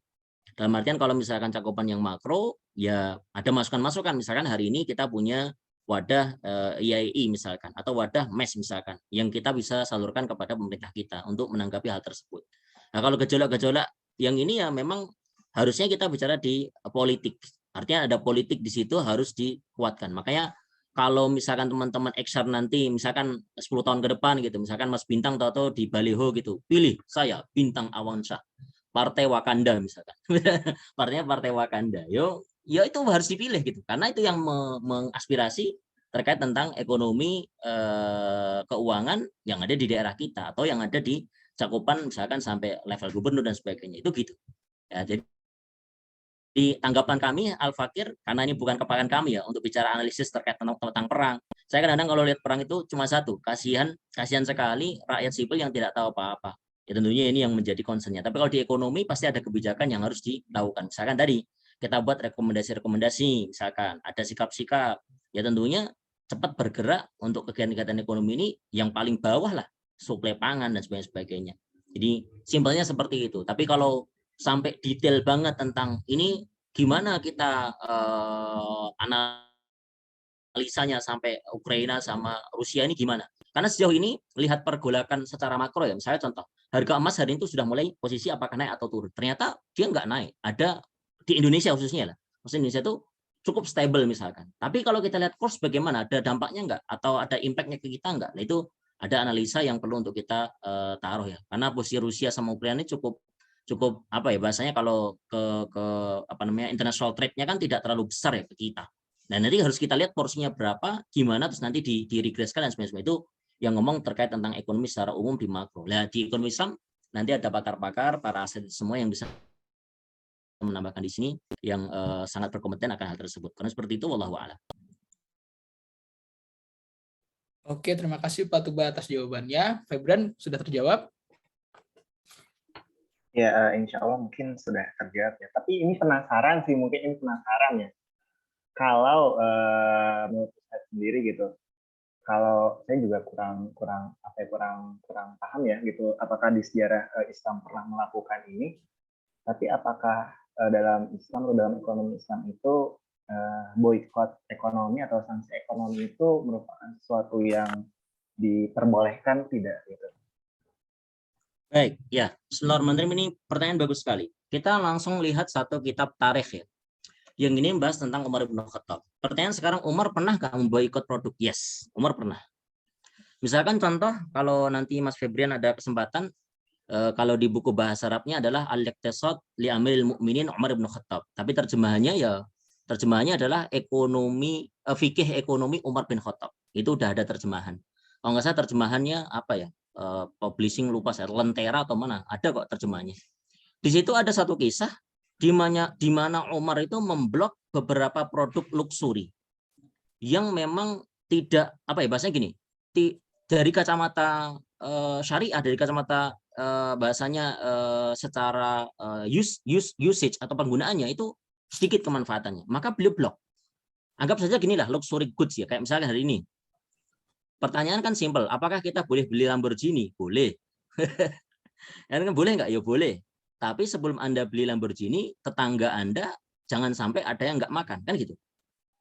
Dalam artian kalau misalkan cakupan yang makro, ya ada masukan-masukan. Misalkan hari ini kita punya wadah IAI misalkan, atau wadah MES misalkan, yang kita bisa salurkan kepada pemerintah kita untuk menanggapi hal tersebut. Nah kalau gejolak-gejolak yang ini ya memang harusnya kita bicara di politik. Artinya ada politik di situ harus dikuatkan. Makanya kalau misalkan teman-teman XR nanti misalkan 10 tahun ke depan gitu, misalkan Mas Bintang atau di baliho gitu, pilih saya Bintang Awansyah, Partai Wakanda misalkan. Partainya Partai Wakanda. Ya itu harus dipilih gitu. Karena itu yang mengaspirasi terkait tentang ekonomi keuangan yang ada di daerah kita atau yang ada di cakupan misalkan sampai level gubernur dan sebagainya. Itu gitu. Ya, jadi di tanggapan kami Al-Fakir, karena ini bukan kepakaran kami ya untuk bicara analisis terkait tentang perang. Saya kadang-kadang kalau lihat perang itu cuma satu, kasihan sekali rakyat sipil yang tidak tahu apa-apa. Ya tentunya ini yang menjadi concern-nya. Tapi kalau di ekonomi pasti ada kebijakan yang harus dilakukan. Misalkan tadi kita buat rekomendasi-rekomendasi, misalkan ada sikap-sikap, ya tentunya cepat bergerak untuk kegiatan-kegiatan ekonomi ini yang paling bawah lah, suplai pangan dan sebagainya. Jadi simpelnya seperti itu. Tapi kalau sampai detail banget tentang ini gimana kita analisanya sampai Ukraina sama Rusia ini gimana? Karena sejauh ini lihat pergolakan secara makro ya, misalnya contoh harga emas hari ini sudah mulai posisi apakah naik atau turun. Ternyata dia nggak naik. Ada di Indonesia khususnya lah. Maksudnya Indonesia itu cukup stable misalkan. Tapi kalau kita lihat cost bagaimana, ada dampaknya nggak atau ada impactnya ke kita nggak? Nah itu ada analisa yang perlu untuk kita taruh ya. Karena posisi Rusia sama Ukraina ini cukup apa ya bahasanya, kalau ke apa namanya international trade-nya kan tidak terlalu besar ya ke kita. Nah nanti harus kita lihat porsinya berapa, gimana, terus nanti diregreskan dan sebagainya. Itu yang ngomong terkait tentang ekonomi secara umum di makro. Nah di ekonomi Islam nanti ada pakar-pakar, para aset semua yang bisa menambahkan di sini yang sangat berkompeten akan hal tersebut. Karena seperti itu, wallahu a'lam. Oke, terima kasih Pak Tuba atas jawabannya. Febran sudah terjawab? Ya, insya Allah mungkin sudah terjawab ya. Tapi ini penasaran sih, mungkin ini penasaran ya. Kalau menurut saya sendiri gitu, kalau saya juga kurang kurang apa ya, kurang paham ya gitu. Apakah di sejarah Islam pernah melakukan ini? Tapi apakah dalam Islam atau dalam ekonomi Islam itu boikot ekonomi atau sanksi ekonomi itu merupakan sesuatu yang diperbolehkan tidak gitu? Baik, ya, Lord Menteri, ini pertanyaan bagus sekali. Kita langsung lihat satu kitab tarikh ya. Yang ini membahas tentang Umar bin Khattab. Pertanyaan sekarang, Umar pernah nggak memboikot produk? Yes, Umar pernah. Misalkan contoh, kalau nanti Mas Febrian ada kesempatan, kalau di buku bahasa Arabnya adalah Al-Iqtisad li Amiril Mukminin Umar bin Khattab. Tapi terjemahannya adalah fikih ekonomi Umar bin Khattab. Itu udah ada terjemahan. Kalau nggak salah terjemahannya apa ya? Publishing lupa saya, Lentera atau mana? Ada kok terjemahannya. Di situ ada satu kisah di mana Umar itu memblok beberapa produk luxury yang memang tidak apa ya bahasanya gini, dari kacamata syariah, dari kacamata bahasanya secara usage atau penggunaannya itu sedikit kemanfaatannya, maka beliau blok. Anggap saja gini lah, luxury goods ya, kayak misalnya hari ini. Pertanyaan kan simpel, apakah kita boleh beli Lamborghini? Boleh. Kan boleh nggak? Ya boleh. Tapi sebelum Anda beli Lamborghini, tetangga Anda jangan sampai ada yang nggak makan, kan gitu.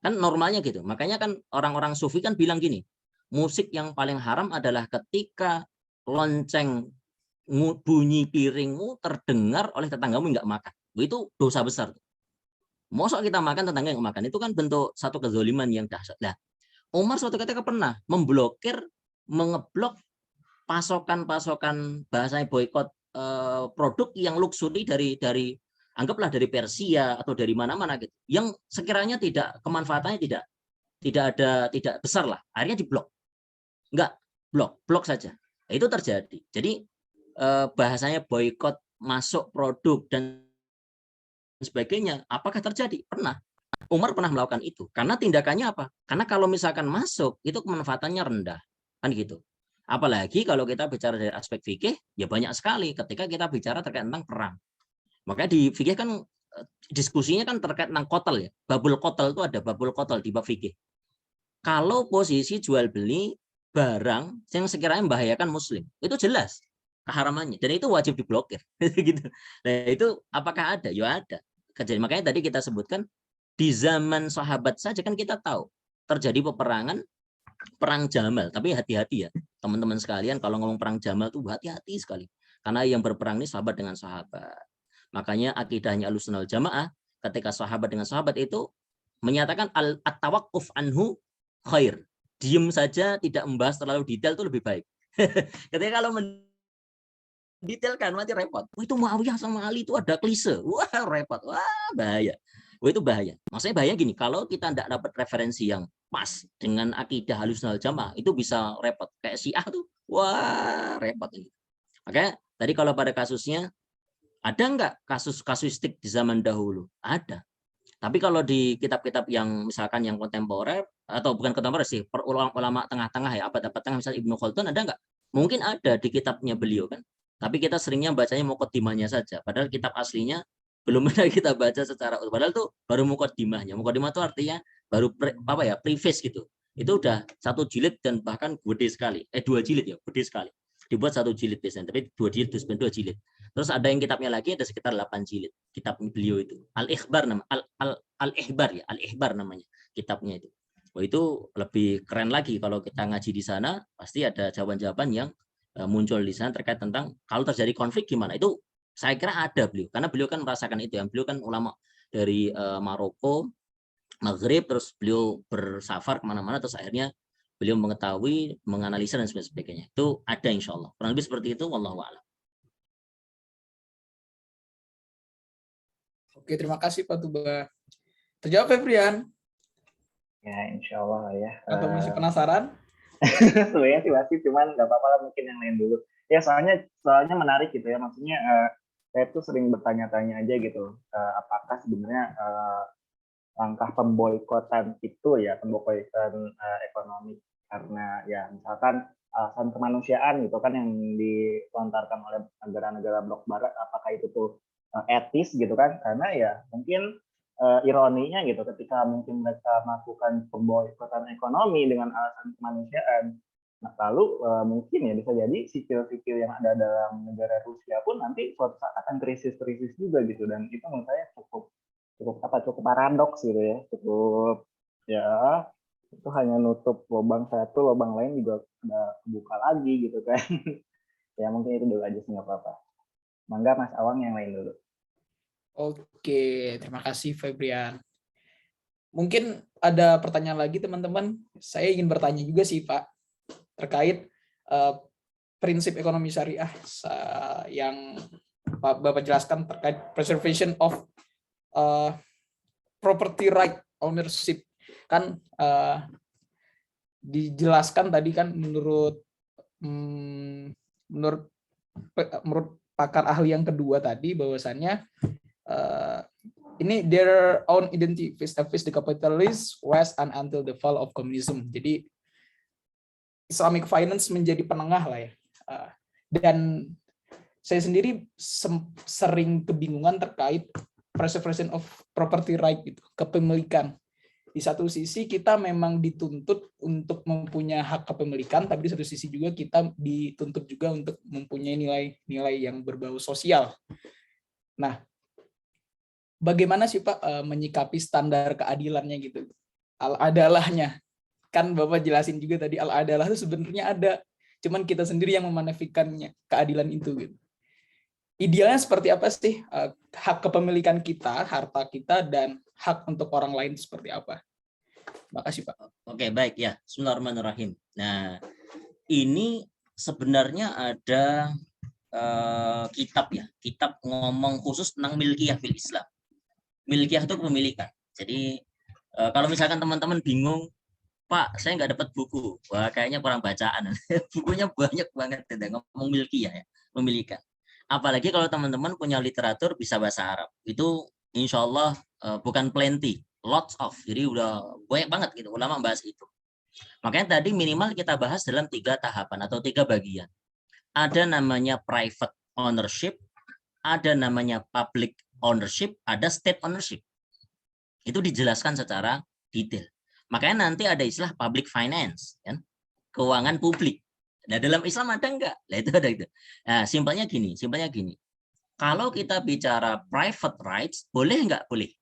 Kan normalnya gitu. Makanya kan orang-orang sufi kan bilang gini, musik yang paling haram adalah ketika lonceng bunyi piringmu terdengar oleh tetanggamu nggak makan. Itu dosa besar. Mosok kita makan, tetangga yang makan, itu kan bentuk satu kezoliman yang dahsyat. Nah, Umar suatu ketika pernah mengeblok pasokan bahasanya boykot produk yang luxury dari anggaplah dari Persia atau dari mana-mana gitu, yang sekiranya kemanfaatannya tidak besar lah, akhirnya diblok, enggak blok saja. Nah, itu terjadi. Jadi bahasanya boykot masuk produk dan sebagainya, apakah terjadi? Pernah. Umar pernah melakukan itu. Karena tindakannya apa? Karena kalau misalkan masuk, itu kemanfaatannya rendah. Kan gitu. Apalagi kalau kita bicara dari aspek fikih, ya banyak sekali ketika kita bicara terkait tentang perang. Makanya di fikih kan diskusinya kan terkait tentang kotel ya. Babul kotel itu ada babul kotel di bab fikih. Kalau posisi jual beli barang yang sekiranya membahayakan muslim, itu jelas keharamannya dan itu wajib diblokir gitu. Nah, itu apakah ada? Ya ada. Kejadian makanya tadi kita sebutkan di zaman sahabat saja kan kita tahu terjadi peperangan, perang Jamal, tapi hati-hati ya teman-teman sekalian, kalau ngomong perang Jamal tuh hati-hati sekali karena yang berperang ini sahabat dengan sahabat. Makanya akidahnya Ahlussunnah wal Jamaah ketika sahabat dengan sahabat itu menyatakan at-tawaqquf anhu khair. Diem saja tidak membahas terlalu detail itu lebih baik. Ketika kalau mendetailkan nanti repot. Wah, itu Muawiyah sama Ali itu ada klise. Wah, repot. Wah, bahaya. Wah, itu bahaya. Maksudnya bahaya gini, kalau kita tidak dapat referensi yang pas dengan akidah Ahlussunnah wal Jamaah, itu bisa repot. Kayak Syiah tuh, wah, repot ini. Makanya tadi kalau pada kasusnya, ada nggak kasus kasuistik di zaman dahulu? Ada. Tapi kalau di kitab-kitab yang misalkan yang kontemporer, atau bukan kontemporer sih, ulama tengah-tengah ya, abad-abad tengah, misalnya Ibnu Khaldun, ada nggak? Mungkin ada di kitabnya beliau kan. Tapi kita seringnya bacanya muqaddimahnya saja. Padahal kitab aslinya belum pernah kita baca secara utuh. Padahal itu baru muqaddimahnya. Muqaddimah itu artinya baru preface gitu. Itu udah 1 jilid dan bahkan gede sekali. 2 jilid ya, gede sekali. Dibuat 1 jilid biasanya, tapi 2 jilid, 2 jilid. Terus ada yang kitabnya lagi ada sekitar 8 jilid. Kitab beliau itu. Al-Ikhbar nama Al-Ihbar ya, Al-Ihbar namanya kitabnya itu. Oh, itu lebih keren lagi kalau kita ngaji di sana, pasti ada jawaban-jawaban yang muncul di sana terkait tentang kalau terjadi konflik gimana. Itu saya kira ada beliau, karena beliau kan merasakan itu. Yang beliau kan ulama dari Maroko, Maghrib, terus beliau bersafar kemana-mana, terus akhirnya beliau mengetahui, menganalisa dan sebagainya. Itu ada insya Allah. Kurang lebih seperti itu. Wallahu a'lam. Oke, terima kasih Pak Tuba. Terjawab Febrian? Ya, insya Allah ya. Atau masih penasaran? Sebenarnya sih masih, cuman nggak apa-apa lah, mungkin yang lain dulu. Ya, soalnya menarik gitu ya. Maksudnya saya tuh sering bertanya-tanya aja gitu. Apakah sebenarnya langkah pemboikotan itu ya, pemboikotan ekonomi karena ya misalkan alasan kemanusiaan gitu kan yang dilontarkan oleh negara-negara blok barat, apakah itu tuh etis gitu kan, karena ya mungkin ironinya gitu ketika mungkin mereka melakukan pemboikotan ekonomi dengan alasan kemanusiaan, nah lalu mungkin ya bisa jadi sipil-sipil yang ada dalam negara Rusia pun nanti suatu saat akan krisis-krisis juga gitu, dan itu menurut saya cukup paradoks gitu ya, cukup ya itu hanya nutup lubang satu, lubang lain juga udah buka lagi gitu kan. Ya mungkin itu dulu aja sih, nggak apa-apa. Mangga Mas Awang yang lain dulu. Oke, terima kasih Febrian. Mungkin ada pertanyaan lagi teman-teman. Saya ingin bertanya juga sih Pak, terkait prinsip ekonomi syariah yang Bapak jelaskan terkait preservation of property right ownership. Kan dijelaskan tadi kan menurut pakar ahli yang kedua tadi bahwasannya ini their own identity vis-a-vis the capitalist West and until the fall of communism. Jadi Islamic finance menjadi penengah lah ya. Dan saya sendiri sering kebingungan terkait preservation of property right gitu, kepemilikan. Di satu sisi kita memang dituntut untuk mempunyai hak kepemilikan, tapi di satu sisi juga kita dituntut juga untuk mempunyai nilai-nilai yang berbau sosial. Nah, bagaimana sih Pak menyikapi standar keadilannya gitu? Al-adalahnya. Kan Bapak jelasin juga tadi al-adalah itu sebenarnya ada, cuman kita sendiri yang memanfaatkannya, keadilan itu gitu. Idealnya seperti apa sih hak kepemilikan kita, harta kita, dan hak untuk orang lain seperti apa? Makasih Pak. Oke, baik ya. Bismillahirrahmanirrahim. Nah, ini sebenarnya ada kitab ya, kitab ngomong khusus tentang milkiyah fil Islam. Milkiyah itu kepemilikan. Jadi kalau misalkan teman-teman bingung, Pak, saya nggak dapat buku. Wah, kayaknya kurang bacaan. Bukunya banyak banget ngomong milkiyah ya, pemilikan. Apalagi kalau teman-teman punya literatur bisa bahasa Arab, itu insya Allah bukan plenty, lots of. Jadi udah banyak banget gitu ulama bahas itu. Makanya tadi minimal kita bahas dalam 3 tahapan atau 3 bagian. Ada namanya private ownership, ada namanya public ownership, ada state ownership. Itu dijelaskan secara detail. Makanya nanti ada istilah public finance, kan? Keuangan publik. Nah, dalam Islam ada enggak? Nah, itu ada itu. Nah, simpelnya gini. Kalau kita bicara private rights, boleh enggak? Boleh.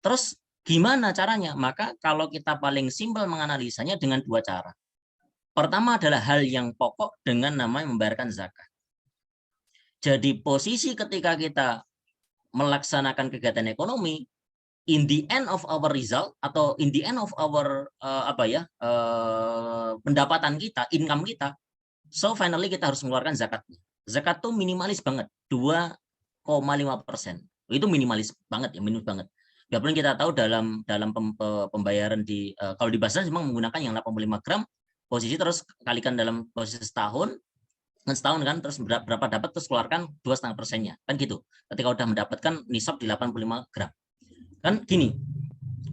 Terus gimana caranya? Maka kalau kita paling simpel menganalisanya dengan 2 cara. Pertama adalah hal yang pokok dengan namanya membayarkan zakat. Jadi posisi ketika kita melaksanakan kegiatan ekonomi, in the end of our result atau in the end of our pendapatan kita, income kita, so finally kita harus mengeluarkan zakatnya. Zakat tuh minimalis banget, 2,5%. Itu minimalis banget ya, minimalis banget. Walaupun kita tahu dalam pembayaran di kalau di Basnas memang menggunakan yang 85 gram, posisi terus kalikan dalam posisi setahun kan, terus berapa dapat terus keluarkan 2,5%-nya kan gitu. Ketika udah mendapatkan nisab di 85 gram. Kan gini,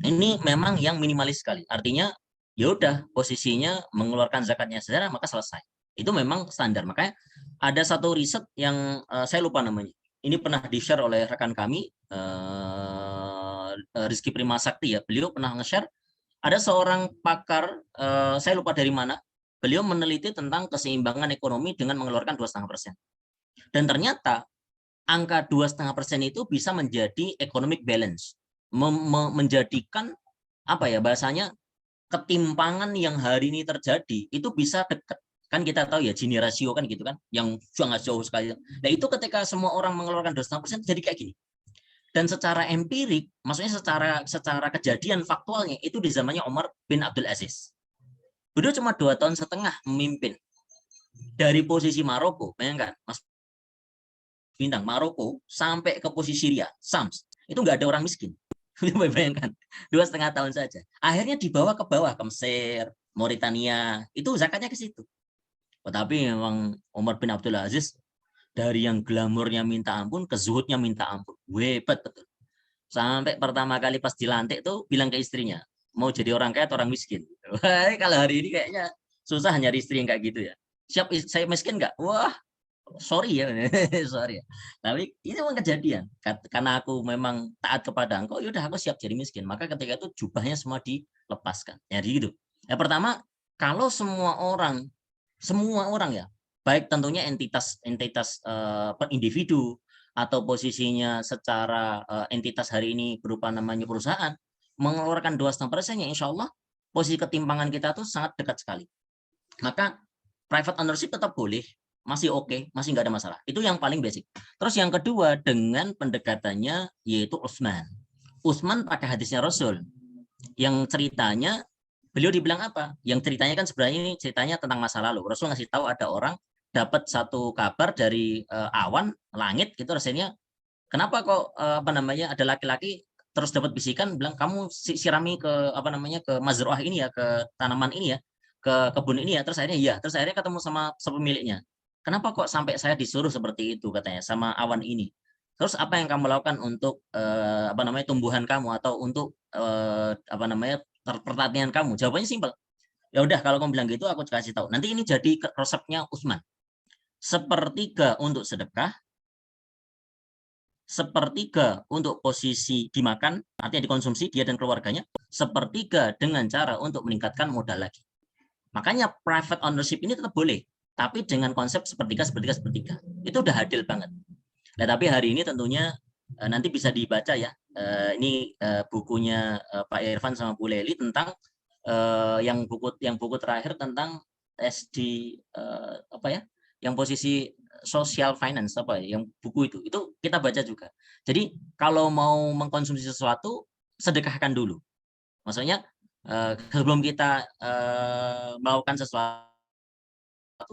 ini memang yang minimalis sekali. Artinya ya udah posisinya mengeluarkan zakatnya saja maka selesai. Itu memang standar. Makanya ada satu riset yang saya lupa namanya. Ini pernah di-share oleh rekan kami Rizky Primasakti ya. Beliau pernah nge-share ada seorang pakar saya lupa dari mana. Beliau meneliti tentang keseimbangan ekonomi dengan mengeluarkan 2,5%. Dan ternyata angka 2,5% itu bisa menjadi economic balance. Menjadikan apa ya bahasanya ketimpangan yang hari ini terjadi itu bisa dekat. Kan kita tahu ya Gini rasio kan gitu kan, yang sangat jauh sekali. Nah itu ketika semua orang mengeluarkan 2,5% jadi kayak gini. Dan secara empirik, maksudnya secara kejadian faktualnya itu di zamannya Umar bin Abdul Aziz. Beliau cuma 2,5 tahun memimpin dari posisi Maroko, bayangkan Mas Bintang, Maroko sampai ke posisi Syria, Sams, itu nggak ada orang miskin. Bayangkan 2,5 tahun saja. Akhirnya dibawa ke bawah ke Mesir, Mauritania, itu zakatnya ke situ. Tetapi memang Umar bin Abdul Aziz dari yang glamornya minta ampun ke zuhudnya minta ampun. Hebat betul. Sampai pertama kali pas dilantik tuh bilang ke istrinya, mau jadi orang kaya atau orang miskin. Wah, kalau hari ini kayaknya susah nyari istri yang kayak gitu ya. Siap saya miskin nggak? Wah, sorry ya, sorry ya. Tapi ini memang kejadian. Karena aku memang taat kepada engkau, yaudah aku siap jadi miskin. Maka ketika itu jubahnya semua dilepaskan. Jadi gitu. Yang pertama, kalau semua orang ya, baik tentunya entitas per individu atau posisinya secara entitas hari ini berupa namanya perusahaan, mengeluarkan 2,5%, insya Allah posisi ketimpangan kita tuh sangat dekat sekali. Maka private ownership tetap boleh, masih oke, masih nggak ada masalah. Itu yang paling basic. Terus yang kedua, dengan pendekatannya yaitu Utsman. Utsman pada hadisnya Rasul, yang ceritanya beliau dibilang apa? Yang ceritanya kan sebenarnya ini ceritanya tentang masa lalu. Rasul ngasih tahu ada orang dapat satu kabar dari awan langit gitu, rasanya kenapa kok ada laki-laki terus dapat bisikan bilang kamu sirami ke ke mazruah ini ya, ke tanaman ini ya, ke kebun ini ya. Terus akhirnya ketemu sama pemiliknya. Kenapa kok sampai saya disuruh seperti itu katanya sama awan ini? Terus apa yang kamu lakukan untuk tumbuhan kamu atau untuk pertanian kamu? Jawabannya simpel. Ya udah, kalau kamu bilang gitu aku kasih tahu. Nanti ini jadi resepnya Utsman. 1/3 untuk sedekah, 1/3 untuk posisi dimakan, artinya dikonsumsi dia dan keluarganya, 1/3 dengan cara untuk meningkatkan modal lagi. Makanya private ownership ini tetap boleh, tapi dengan konsep sepertiga. Itu udah adil banget. Nah, tapi hari ini tentunya nanti bisa dibaca ya. Ini bukunya Pak Irfan sama Bu Leli tentang yang buku terakhir tentang SD yang posisi social finance yang buku itu kita baca juga. Jadi kalau mau mengkonsumsi sesuatu sedekahkan dulu. Maksudnya sebelum kita melakukan sesuatu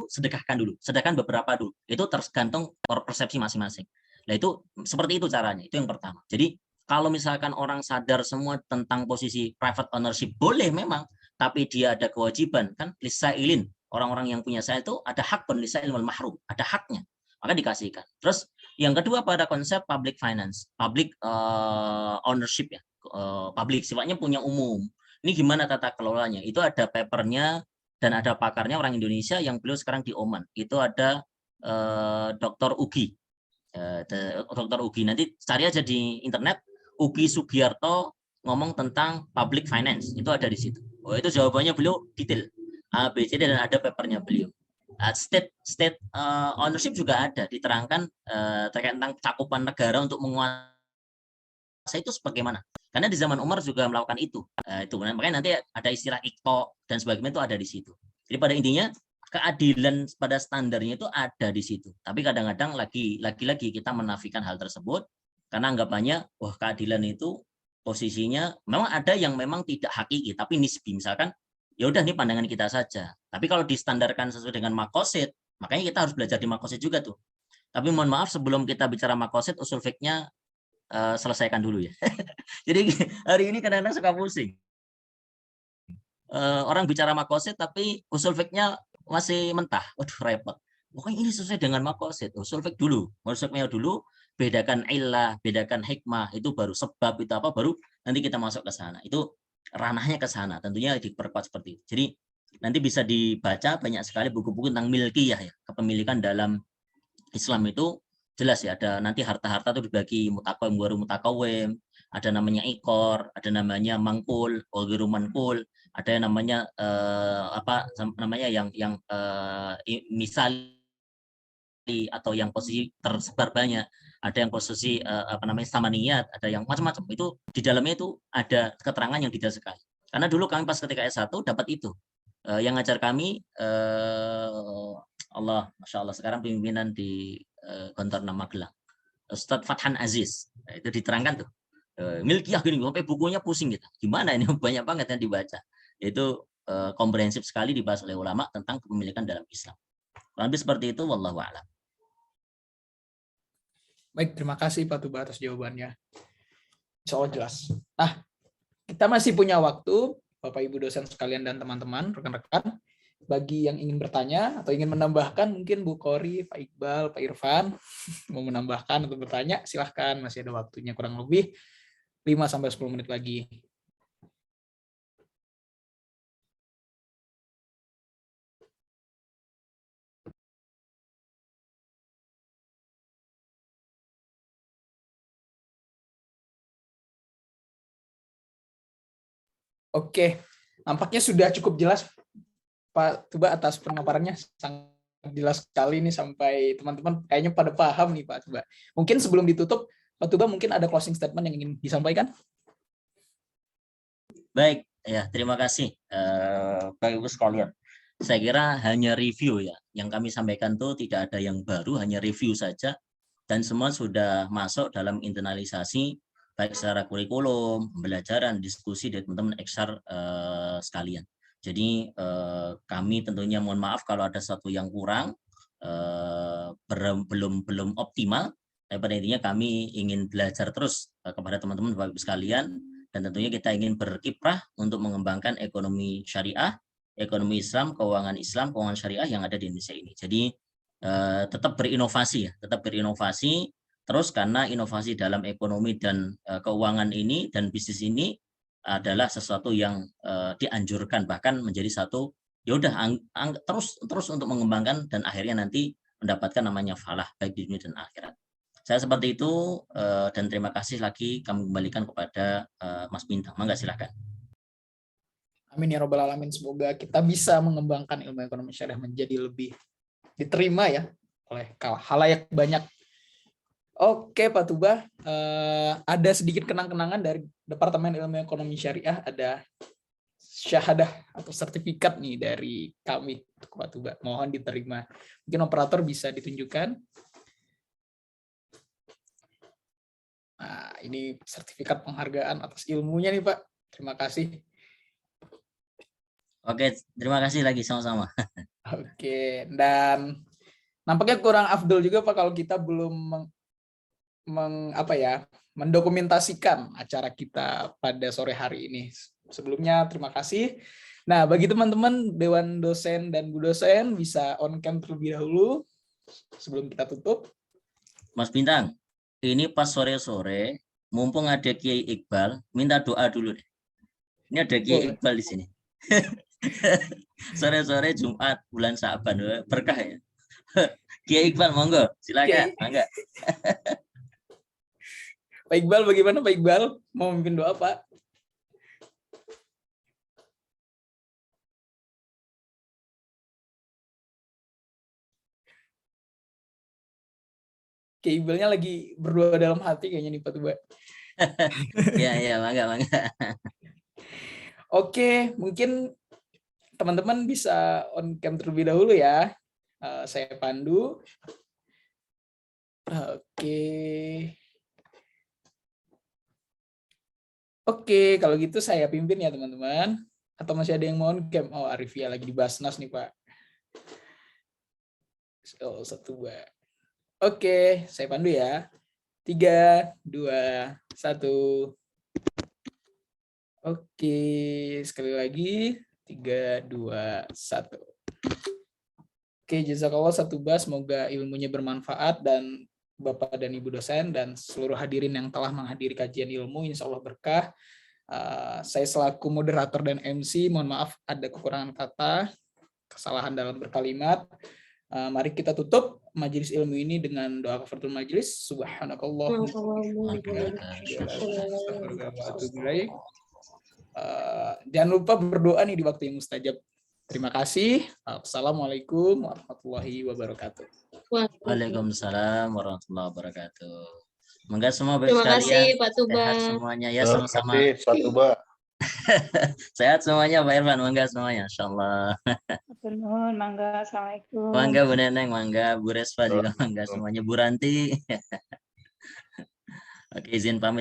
sedekahkan dulu, sedekahkan beberapa dulu. Itu tergantung persepsi masing-masing. Nah, itu seperti itu caranya. Itu yang pertama. Jadi kalau misalkan orang sadar semua tentang posisi private ownership boleh memang, tapi dia ada kewajiban kan, lisailin, orang-orang yang punya saya itu ada hak pun lisail wal mahrum, ada haknya, maka dikasihkan. Terus yang kedua pada konsep public finance, public ownership ya, public sifatnya punya umum. Ini gimana tata kelolanya? Itu ada papernya dan ada pakarnya orang Indonesia yang beliau sekarang di Oman. Itu ada Dr. Ugi. Dr. Ugi, nanti cari aja di internet, Ugi Sugiarto ngomong tentang public finance, itu ada di situ. Oh, itu jawabannya beliau detail, A, B, C, D, dan ada papernya beliau. State ownership juga ada, diterangkan terkait tentang cakupan negara untuk menguasai itu sebagaimana. Karena di zaman Umar juga melakukan itu. Makanya nanti ada istilah ikto dan sebagainya itu ada di situ. Jadi pada intinya keadilan pada standarnya itu ada di situ. Tapi kadang-kadang lagi-lagi kita menafikan hal tersebut karena anggapannya wah keadilan itu posisinya memang ada yang memang tidak hakiki tapi nisbi, misalkan ya udah ini pandangan kita saja. Tapi kalau distandarkan sesuai dengan makosid, makanya kita harus belajar di makosid juga tuh. Tapi mohon maaf sebelum kita bicara makosid, usul fiknya selesaikan dulu ya. Jadi hari ini kadang-kadang suka pusing. Orang bicara makosid tapi usul fiknya masih mentah. Waduh, repot. Pokoknya ini sesuai dengan makosid. Usul fik dulu. Usul fiknya dulu, bedakan illah, bedakan hikmah, itu baru sebab itu apa, baru nanti kita masuk ke sana. Itu ranahnya ke sana. Tentunya diperkuat seperti itu. Jadi nanti bisa dibaca banyak sekali buku-buku tentang milkiyah ya, kepemilikan dalam Islam itu jelas ya, ada nanti harta-harta itu dibagi mutakawim, waru mutakawim, ada namanya ikor, ada namanya mangkul, waru mankul, ada yang namanya yang misali atau yang posisi tersebar banyak, ada yang posisi samaniyat, ada yang macam-macam. Itu di dalamnya itu ada keterangan yang detail sekali. Karena dulu kami pas ketika S1 dapat itu. Yang ngajar kami Allah, Masya Allah, sekarang pimpinan di Gontor Magelang, Ustadz Fathan Aziz. Nah, itu diterangkan tuh milkiyah gini, sampai bukunya pusing gitu. Gimana ini, banyak banget yang dibaca. Itu komprehensif sekali dibahas oleh ulama tentang kepemilikan dalam Islam. Kurang lebih seperti itu, wallahu a'lam. Baik, terima kasih Pak Tuba atas jawabannya. Insya Allah jelas. Nah, kita masih punya waktu, Bapak Ibu dosen sekalian dan teman-teman, rekan-rekan, bagi yang ingin bertanya atau ingin menambahkan, mungkin Bu Kori, Pak Iqbal, Pak Irfan mau menambahkan atau bertanya, silahkan, masih ada waktunya kurang lebih 5-10 menit lagi. Oke, nampaknya sudah cukup jelas Pak Tuba atas pemaparannya, sangat jelas sekali nih sampai teman-teman kayaknya pada paham nih Pak Tuba. Mungkin sebelum ditutup, Pak Tuba mungkin ada closing statement yang ingin disampaikan? Baik, ya terima kasih Bapak Ibu sekalian. Saya kira hanya review ya, yang kami sampaikan tuh tidak ada yang baru, hanya review saja, dan semua sudah masuk dalam internalisasi baik secara kurikulum, pembelajaran, diskusi dari teman-teman XR sekalian. Jadi kami tentunya mohon maaf kalau ada satu yang kurang, belum optimal. Tapi pada intinya kami ingin belajar terus kepada teman-teman Bapak Ibu sekalian, dan tentunya kita ingin berkiprah untuk mengembangkan ekonomi syariah, ekonomi Islam, keuangan syariah yang ada di Indonesia ini. Jadi tetap berinovasi ya, tetap berinovasi terus, karena inovasi dalam ekonomi dan keuangan ini dan bisnis ini adalah sesuatu yang dianjurkan, bahkan menjadi satu ya udah terus untuk mengembangkan dan akhirnya nanti mendapatkan namanya falah baik di dunia dan akhirat. Saya seperti itu dan terima kasih lagi kami kembalikan kepada Mas Bintang. Mangga silakan. Amin ya robbal alamin. Semoga kita bisa mengembangkan ilmu ekonomi syariah menjadi lebih diterima ya oleh khalayak banyak. Oke Pak Tuba, ada sedikit kenang-kenangan dari Departemen Ilmu Ekonomi Syariah, ada syahadah atau sertifikat nih dari kami untuk Pak Tuba. Mohon diterima. Mungkin operator bisa ditunjukkan. Nah, ini sertifikat penghargaan atas ilmunya nih Pak. Terima kasih. Oke, terima kasih lagi sama-sama. Oke, dan nampaknya kurang afdol juga Pak kalau kita belum mendokumentasikan acara kita pada sore hari ini. Sebelumnya terima kasih. Nah, bagi teman-teman Dewan Dosen dan Bu Dosen bisa on cam terlebih dahulu sebelum kita tutup. Mas Bintang, ini pas sore-sore, mumpung ada Kiai Iqbal, minta doa dulu deh. Ini ada Kiai Iqbal di sini. Sore-sore Jumat bulan Sa'ban, berkah ya. Kiai Iqbal, monggo, silakan. Mangga. Pak Iqbal, bagaimana Pak Iqbal? Mau memimpin doa, Pak? Kiai Iqbalnya lagi berdoa dalam hati kayaknya nih Pak Tuba. Ya, mangga. Oke, mungkin teman-teman bisa on cam terlebih dahulu ya. Saya pandu. Oke, kalau gitu saya pimpin ya teman-teman. Atau masih ada yang mau on cam? Oh, Arifia lagi di Basnas nih Pak. Oh, 1, 2. Oke, saya pandu ya. 3, 2, 1. Oke, sekali lagi. 3, 2, 1. Oke, jazakallah satu bas. Semoga ilmunya bermanfaat dan Bapak dan Ibu dosen dan seluruh hadirin yang telah menghadiri kajian ilmu, insya Allah berkah. Saya selaku moderator dan MC, mohon maaf ada kekurangan kata, kesalahan dalam berkalimat. Mari kita tutup majelis ilmu ini dengan doa kafaratul majelis. Subhanakallahumma jangan lupa berdoa nih di waktu yang mustajab. Terima kasih. Assalamualaikum warahmatullahi wabarakatuh. Waalaikumsalam warahmatullahi wabarakatuh. Mangga semua Terima kasih sekalian. Pak Tuba. Sehat semuanya ya, sama-sama. Terima kasih Pak Tuba. Sehat semuanya Pak Irfan, mangga semuanya, insyaallah. Nuhun, mangga, assalamualaikum. Mangga Bu Neneng, mangga Bu Respa juga, mangga semuanya, Bu Ranti. Oke, izin pamit.